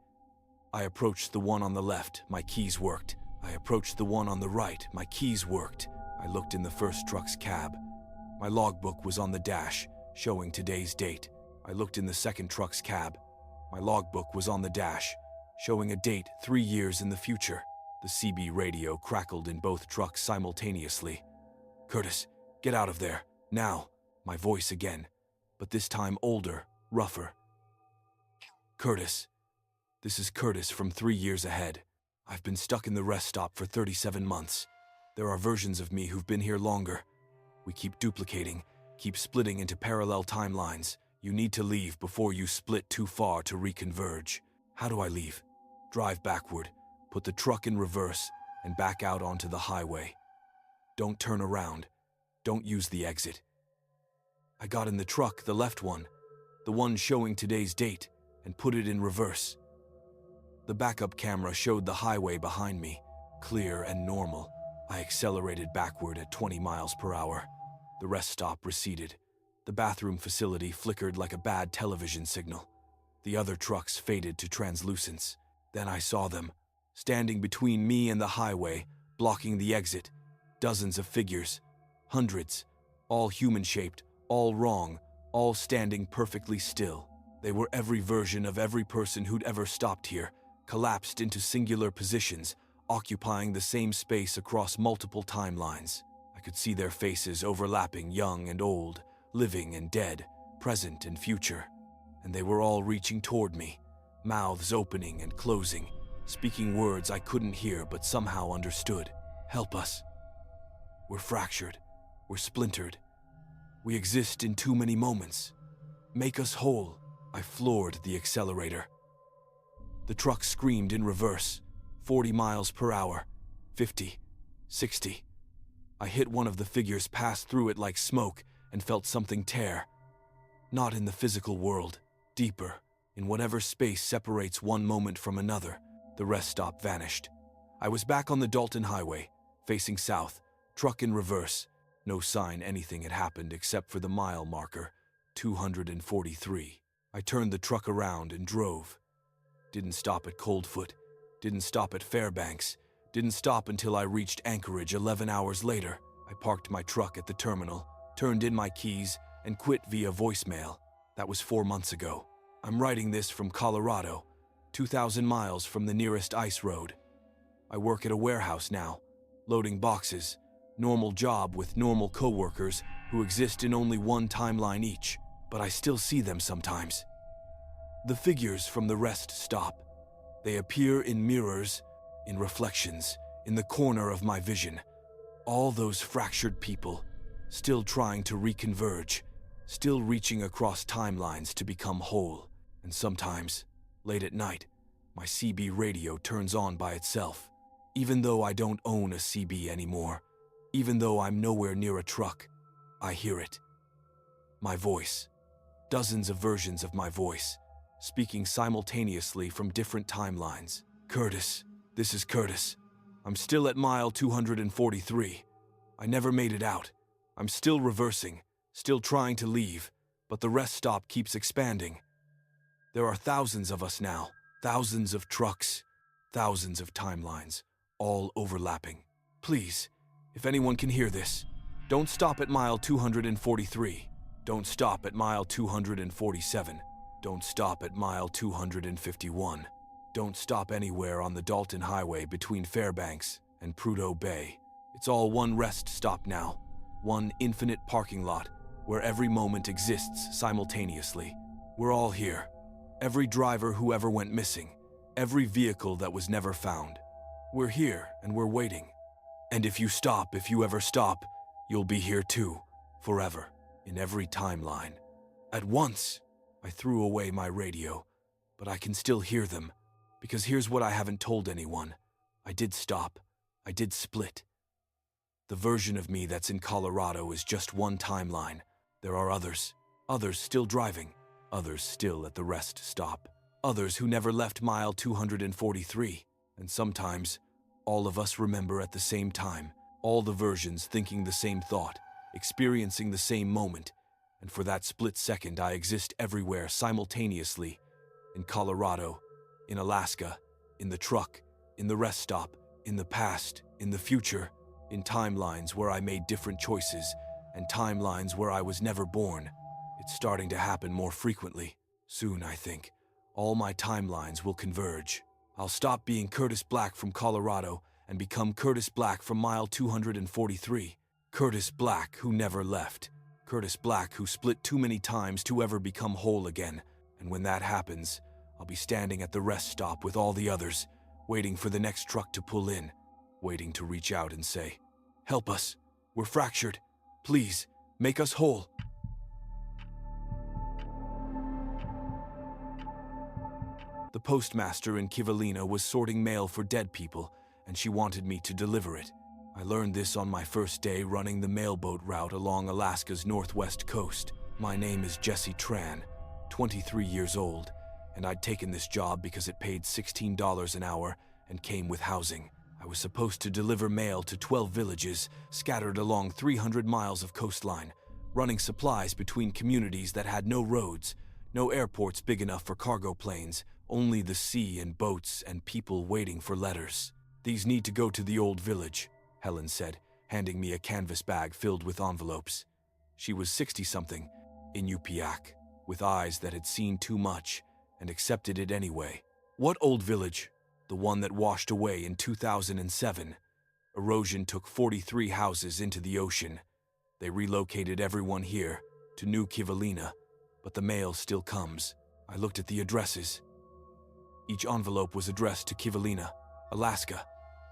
I approached the one on the left, my keys worked. I approached the one on the right, my keys worked. I looked in the first truck's cab. My logbook was on the dash, showing today's date. I looked in the second truck's cab. My logbook was on the dash, showing a date 3 years in the future. The CB radio crackled in both trucks simultaneously. "Curtis, get out of there, now." My voice again, but this time older, rougher. "Curtis, this is Curtis from 3 years ahead. I've been stuck in the rest stop for 37 months. There are versions of me who've been here longer. We keep duplicating, keep splitting into parallel timelines. You need to leave before you split too far to reconverge." How do I leave? Drive backward, put the truck in reverse, and back out onto the highway. Don't turn around. Don't use the exit. I got in the truck, the left one, the one showing today's date, and put it in reverse. The backup camera showed the highway behind me, clear and normal. I accelerated backward at 20 miles per hour. The rest stop receded. The bathroom facility flickered like a bad television signal. The other trucks faded to translucence. Then I saw them, standing between me and the highway, blocking the exit. Dozens of figures, hundreds, all human-shaped, all wrong, all standing perfectly still. They were every version of every person who'd ever stopped here, collapsed into singular positions, occupying the same space across multiple timelines. I could see their faces overlapping, young and old, living and dead, present and future. And they were all reaching toward me, mouths opening and closing, speaking words I couldn't hear but somehow understood. "Help us. We're fractured. We're splintered. We exist in too many moments. Make us whole." I floored the accelerator. The truck screamed in reverse, 40 miles per hour, 50, 60. I hit one of the figures, passed through it like smoke, and felt something tear. Not in the physical world, deeper, in whatever space separates one moment from another. The rest stop vanished. I was back on the Dalton Highway, facing south, truck in reverse. No sign anything had happened except for the mile marker, 243. I turned the truck around and drove. Didn't stop at Coldfoot, didn't stop at Fairbanks, didn't stop until I reached Anchorage 11 hours later. I parked my truck at the terminal, turned in my keys, and quit via voicemail. That was 4 months ago. I'm writing this from Colorado, 2,000 miles from the nearest ice road. I work at a warehouse now, loading boxes, normal job with normal coworkers who exist in only one timeline each, but I still see them sometimes. The figures from the rest stop. They appear in mirrors, in reflections, in the corner of my vision. All those fractured people, still trying to reconverge, still reaching across timelines to become whole. And sometimes, late at night, my CB radio turns on by itself. Even though I don't own a CB anymore, even though I'm nowhere near a truck, I hear it. My voice. Dozens of versions of my voice, speaking simultaneously from different timelines. "Curtis, this is Curtis. I'm still at mile 243. I never made it out. I'm still reversing, still trying to leave, but the rest stop keeps expanding. There are thousands of us now, thousands of trucks, thousands of timelines, all overlapping. Please, if anyone can hear this, don't stop at mile 243. Don't stop at mile 247. Don't stop at mile 251. Don't stop anywhere on the Dalton Highway between Fairbanks and Prudhoe Bay. It's all one rest stop now, one infinite parking lot where every moment exists simultaneously. We're all here. Every driver who ever went missing, every vehicle that was never found. We're here and we're waiting. And if you ever stop, you'll be here too, forever, in every timeline. At once, I threw away my radio, but I can still hear them, because here's what I haven't told anyone. I did stop. I did split. The version of me that's in Colorado is just one timeline. There are others still driving, others still at the rest stop, others who never left mile 243, and sometimes all of us remember at the same time, all the versions thinking the same thought, experiencing the same moment, and for that split second I exist everywhere simultaneously, in Colorado, in Alaska, in the truck, in the rest stop, in the past, in the future, in timelines where I made different choices, and timelines where I was never born. It's starting to happen more frequently. Soon, I think, all my timelines will converge. I'll stop being Curtis Black from Colorado and become Curtis Black from mile 243. Curtis Black who never left. Curtis Black who split too many times to ever become whole again. And when that happens, I'll be standing at the rest stop with all the others, waiting for the next truck to pull in, waiting to reach out and say, "Help us. We're fractured. Please, make us whole." The postmaster in Kivalina was sorting mail for dead people, and she wanted me to deliver it. I learned this on my first day running the mailboat route along Alaska's northwest coast. My name is Jesse Tran, 23 years old, and I'd taken this job because it paid $16 an hour and came with housing. I was supposed to deliver mail to 12 villages scattered along 300 miles of coastline, running supplies between communities that had no roads, no airports big enough for cargo planes, only the sea and boats and people waiting for letters. "These need to go to the old village," Helen said, handing me a canvas bag filled with envelopes. She was 60-something, Inupiaq, with eyes that had seen too much and accepted it anyway. "What old village?" "The one that washed away in 2007. Erosion took 43 houses into the ocean. They relocated everyone here, to New Kivalina, but the mail still comes." I looked at the addresses. Each envelope was addressed to Kivalina, Alaska,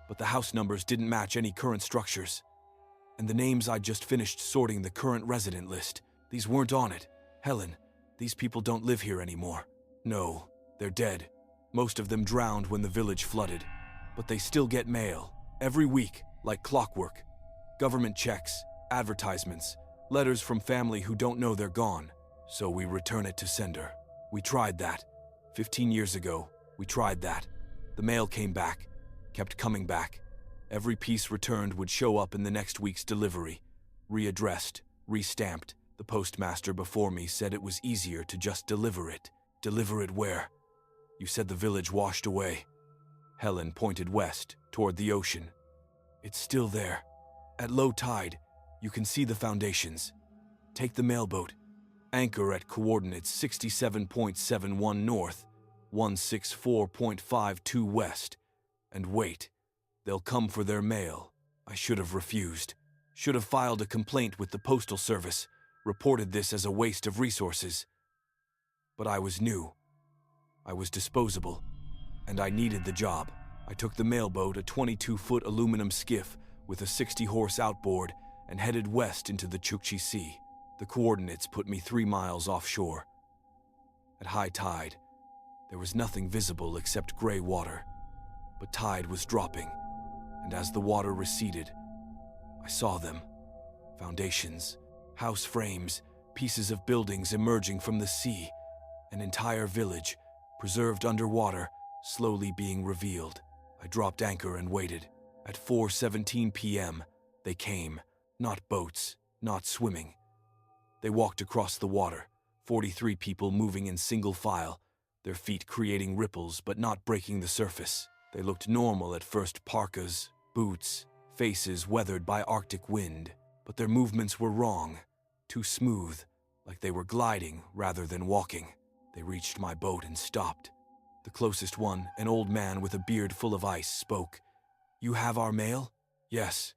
but the house numbers didn't match any current structures. And the names I'd just finished sorting the current resident list, these weren't on it. "Helen, these people don't live here anymore." "No, they're dead. Most of them drowned when the village flooded. But they still get mail, every week, like clockwork. Government checks, advertisements, letters from family who don't know they're gone. So we return it to sender. We tried that. 15 years ago, we tried that. The mail came back, kept coming back. Every piece returned would show up in the next week's delivery, readdressed, restamped. The postmaster before me said it was easier to just deliver it. Deliver it where? You said the village washed away. Helen pointed west, toward the ocean. It's still there. At low tide, you can see the foundations. Take the mailboat. Anchor at coordinates 67.71 north, 164.52 west. And wait. They'll come for their mail. I should have refused. Should have filed a complaint with the Postal Service, reported this as a waste of resources. But I was new. I was disposable, and I needed the job. I took the mailboat, a 22-foot aluminum skiff with a 60-horse outboard, and headed west into the Chukchi Sea. The coordinates put me 3 miles offshore. At high tide, there was nothing visible except gray water, but tide was dropping, and as the water receded, I saw them. Foundations, house frames, pieces of buildings emerging from the sea, an entire village, preserved underwater, slowly being revealed. I dropped anchor and waited. At 4:17 p.m., they came. Not boats, not swimming. They walked across the water, 43 people moving in single file, their feet creating ripples but not breaking the surface. They looked normal at first, parkas, boots, faces weathered by Arctic wind, but their movements were wrong, too smooth, like they were gliding rather than walking. They reached my boat and stopped. The closest one, an old man with a beard full of ice, spoke. "You have our mail?" "Yes."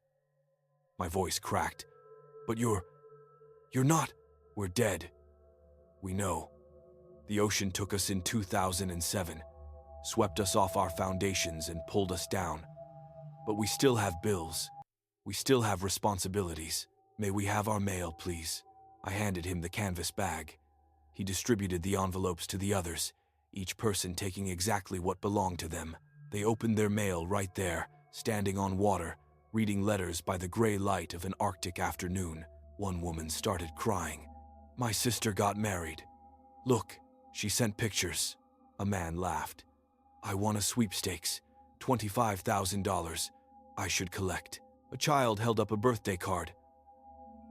My voice cracked. "But you're not. We're dead." "We know. The ocean took us in 2007, swept us off our foundations and pulled us down. But we still have bills. We still have responsibilities. May we have our mail, please?" I handed him the canvas bag. He distributed the envelopes to the others, each person taking exactly what belonged to them. They opened their mail right there, standing on water, reading letters by the gray light of an Arctic afternoon. One woman started crying. "My sister got married. Look, she sent pictures." A man laughed. "I won a sweepstakes, $25,000. I should collect." A child held up a birthday card.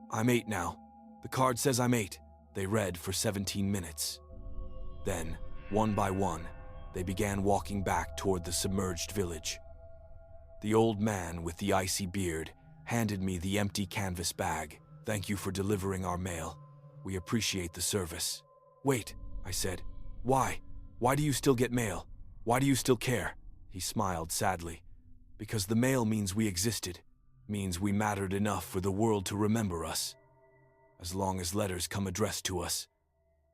"I'm 8 now. The card says I'm 8. They read for 17 minutes. Then, one by one, they began walking back toward the submerged village. The old man with the icy beard handed me the empty canvas bag. "Thank you for delivering our mail. We appreciate the service." "Wait," I said. "Why? Why do you still get mail? Why do you still care?" He smiled sadly. "Because the mail means we existed, means we mattered enough for the world to remember us. As long as letters come addressed to us,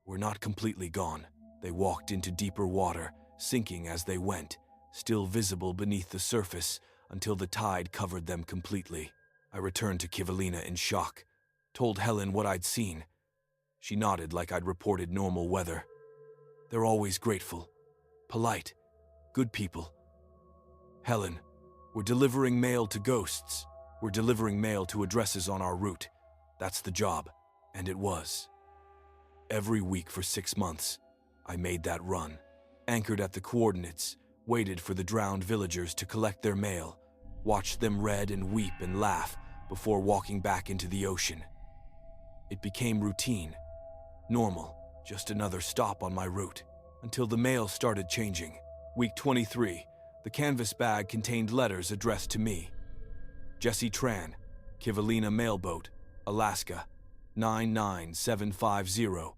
we're not completely gone." They walked into deeper water, sinking as they went, still visible beneath the surface until the tide covered them completely. I returned to Kivalina in shock, told Helen what I'd seen. She nodded like I'd reported normal weather. "They're always grateful, polite, good people." "Helen, we're delivering mail to ghosts. We're delivering mail to addresses on our route. That's the job." And it was. Every week for 6 months, I made that run, anchored at the coordinates, waited for the drowned villagers to collect their mail, watched them read and weep and laugh before walking back into the ocean. It became routine, normal, just another stop on my route, until the mail started changing. Week 23, the canvas bag contained letters addressed to me. Jesse Tran, Kivalina Mailboat, Alaska, 99750.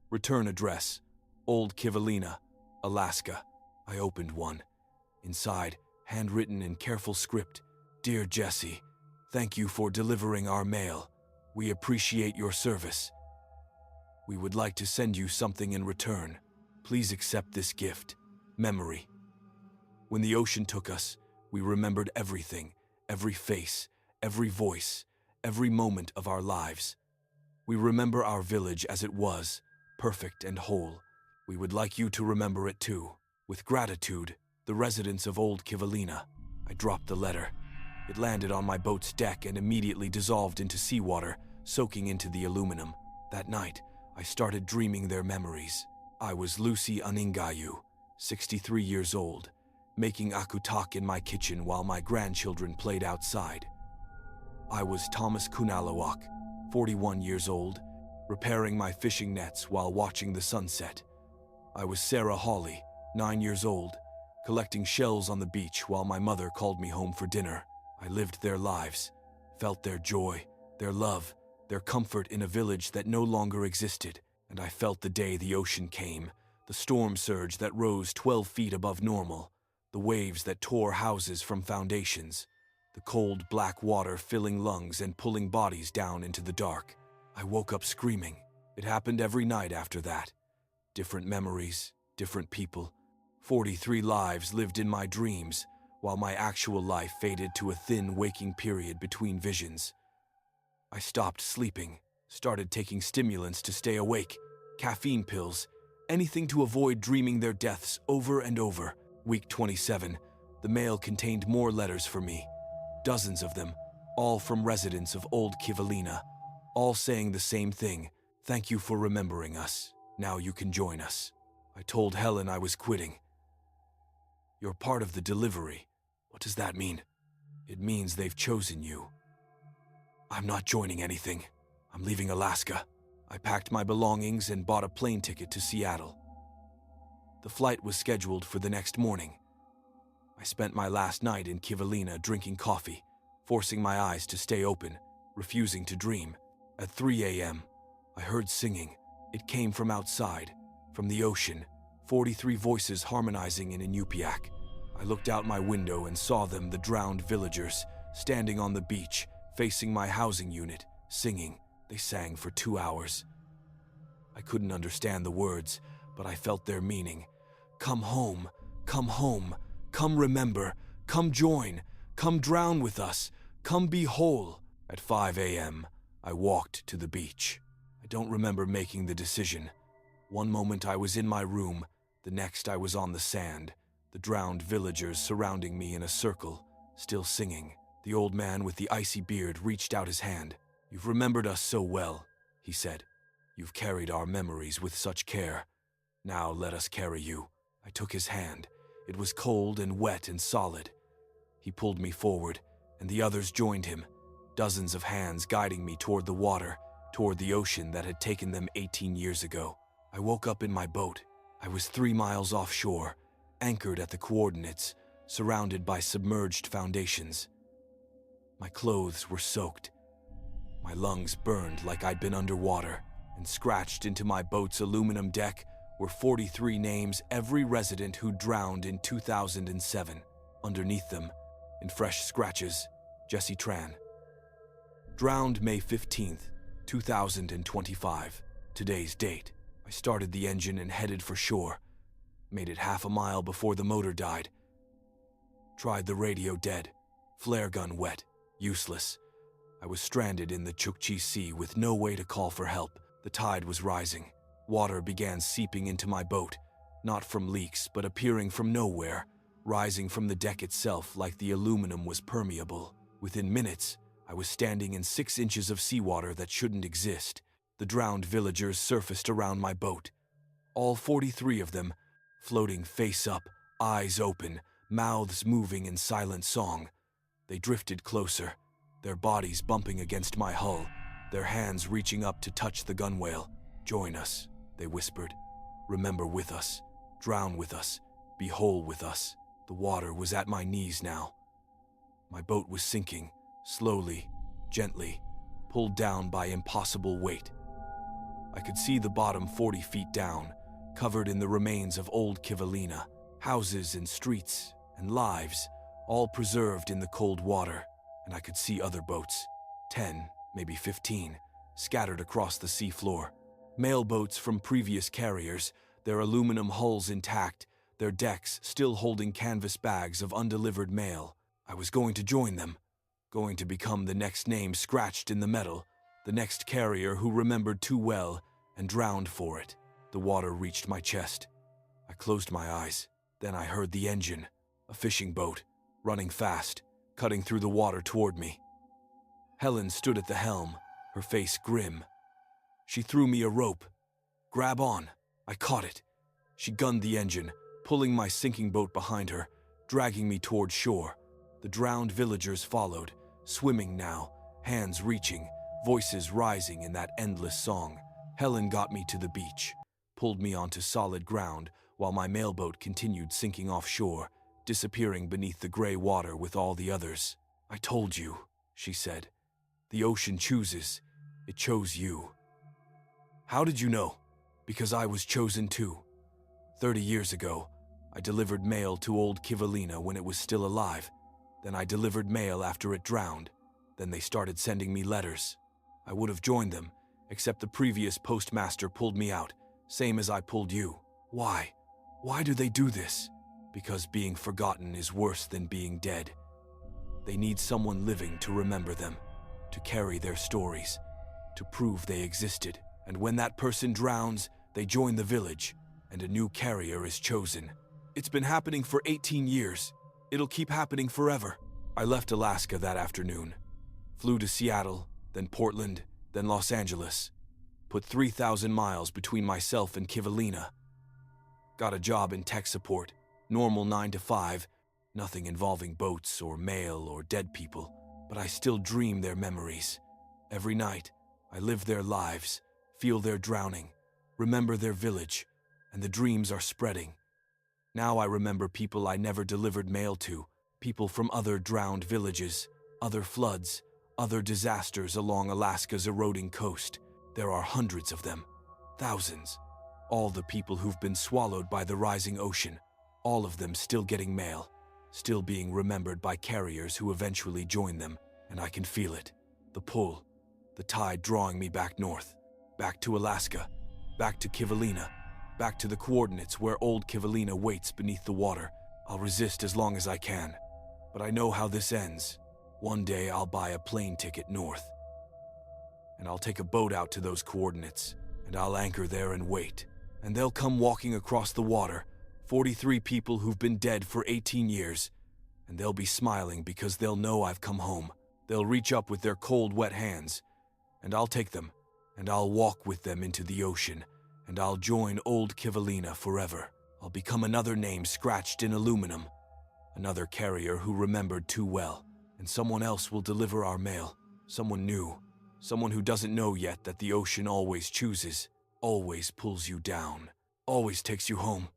Return address, Old Kivalina, Alaska. I opened one. Inside, handwritten in careful script, "Dear Jesse, thank you for delivering our mail. We appreciate your service. We would like to send you something in return. Please accept this gift. Memory." When the ocean took us, we remembered everything, every face, every voice, every moment of our lives. We remember our village as it was, perfect and whole. We would like you to remember it too. With gratitude, the residents of Old Kivalina. I dropped the letter. It landed on my boat's deck and immediately dissolved into seawater, soaking into the aluminum. That night, I started dreaming their memories. I was Lucy Aningayu, 63 years old, making akutak in my kitchen while my grandchildren played outside. I was Thomas Kunalawak, 41 years old, repairing my fishing nets while watching the sunset. I was Sarah Hawley, 9 years old, collecting shells on the beach while my mother called me home for dinner. I lived their lives, felt their joy, their love, their comfort in a village that no longer existed, and I felt the day the ocean came, the storm surge that rose 12 feet above normal, the waves that tore houses from foundations, the cold black water filling lungs and pulling bodies down into the dark. I woke up screaming. It happened every night after that. Different memories, different people. 43 lives lived in my dreams, while my actual life faded to a thin waking period between visions. I stopped sleeping, started taking stimulants to stay awake, caffeine pills, anything to avoid dreaming their deaths over and over. Week 27, the mail contained more letters for me. Dozens of them, all from residents of Old Kivalina, all saying the same thing. "Thank you for remembering us. Now you can join us." I told Helen I was quitting. "You're part of the delivery." "What does that mean?" "It means they've chosen you." "I'm not joining anything. I'm leaving Alaska." I packed my belongings and bought a plane ticket to Seattle. The flight was scheduled for the next morning. I spent my last night in Kivalina drinking coffee, forcing my eyes to stay open, refusing to dream. At 3 a.m., I heard singing. It came from outside, From the ocean, 43 voices harmonizing in Inupiaq. I looked out my window and saw them, the drowned villagers, standing on the beach, facing my housing unit, singing. They sang for 2 hours. I couldn't understand the words, but I felt their meaning. Come home, come home, come remember, come join, come drown with us, come be whole. At 5 a.m., I walked to the beach. I don't remember making the decision. One moment I was in my room, the next I was on the sand, the drowned villagers surrounding me in a circle, still singing. The old man with the icy beard reached out his hand. You've remembered us so well, he said. You've carried our memories with such care. Now let us carry you. I took his hand. It was cold and wet and solid. He pulled me forward, and the others joined him, dozens of hands guiding me toward the water, toward the ocean that had taken them 18 years ago. I woke up in my boat. I was 3 miles offshore, anchored at the coordinates, surrounded by submerged foundations. My clothes were soaked. My lungs burned like I'd been underwater, and scratched into my boat's aluminum deck were 43 names, every resident who drowned in 2007. Underneath them, in fresh scratches, Jesse Tran. Drowned May 15th, 2025. Today's date. I started the engine and headed for shore. Made it half a mile before the motor died. Tried the radio, dead. Flare gun wet. Useless. I was stranded in the Chukchi Sea with no way to call for help. The tide was rising. Water began seeping into my boat, not from leaks, but appearing from nowhere, rising from the deck itself like the aluminum was permeable. Within minutes, I was standing in 6 inches of seawater that shouldn't exist. The drowned villagers surfaced around my boat. All 43 of them, floating face up, eyes open, mouths moving in silent song. They drifted closer, their bodies bumping against my hull, their hands reaching up to touch the gunwale. Join us, they whispered. Remember with us, drown with us, be whole with us. The water was at my knees now. My boat was sinking, slowly, gently, pulled down by impossible weight. I could see the bottom 40 feet down, covered in the remains of old Kivalina, houses and streets and lives, all preserved in the cold water, and I could see other boats, 10, maybe 15, scattered across the sea floor. Mail boats from previous carriers, their aluminum hulls intact, their decks still holding canvas bags of undelivered mail. I was going to join them, going to become the next name scratched in the metal, the next carrier who remembered too well and drowned for it. The water reached my chest. I closed my eyes. Then I heard the engine, a fishing boat, running fast, cutting through the water toward me. Helen stood at the helm, her face grim. She threw me a rope. Grab on. I caught it. She gunned the engine, pulling my sinking boat behind her, dragging me toward shore. The drowned villagers followed, swimming now, hands reaching, voices rising in that endless song. Helen got me to the beach, pulled me onto solid ground while my mailboat continued sinking offshore, disappearing beneath the gray water with all the others. I told you, she said. The ocean chooses. It chose you. How did you know? Because I was chosen too. 30 years ago, I delivered mail to old Kivalina when it was still alive. Then I delivered mail after it drowned. Then they started sending me letters. I would have joined them, except the previous postmaster pulled me out, same as I pulled you. Why? Why do they do this? Because being forgotten is worse than being dead. They need someone living to remember them, to carry their stories, to prove they existed. And when that person drowns, they join the village, and a new carrier is chosen. It's been happening for 18 years. It'll keep happening forever. I left Alaska that afternoon. Flew to Seattle, then Portland, then Los Angeles. Put 3,000 miles between myself and Kivalina. Got a job in tech support, normal 9 to 5, nothing involving boats or mail or dead people, but I still dream their memories. Every night, I live their lives, feel their drowning, remember their village, and the dreams are spreading. Now I remember people I never delivered mail to, people from other drowned villages, other floods, other disasters along Alaska's eroding coast. There are hundreds of them, thousands, All the people who've been swallowed by the rising ocean, all of them still getting mail, still being remembered by carriers who eventually join them, and I can feel it. The pull, the tide drawing me back north, back to Alaska, back to Kivalina, back to the coordinates where old Kivalina waits beneath the water. I'll resist as long as I can, but I know how this ends. One day I'll buy a plane ticket north, and I'll take a boat out to those coordinates, and I'll anchor there and wait, and they'll come walking across the water, 43 people who've been dead for 18 years, and they'll be smiling because they'll know I've come home. They'll reach up with their cold, wet hands, and I'll take them, and I'll walk with them into the ocean, and I'll join old Kivalina forever. I'll become another name scratched in aluminum, another carrier who remembered too well, and someone else will deliver our mail, someone new, someone who doesn't know yet that the ocean always chooses, always pulls you down, always takes you home.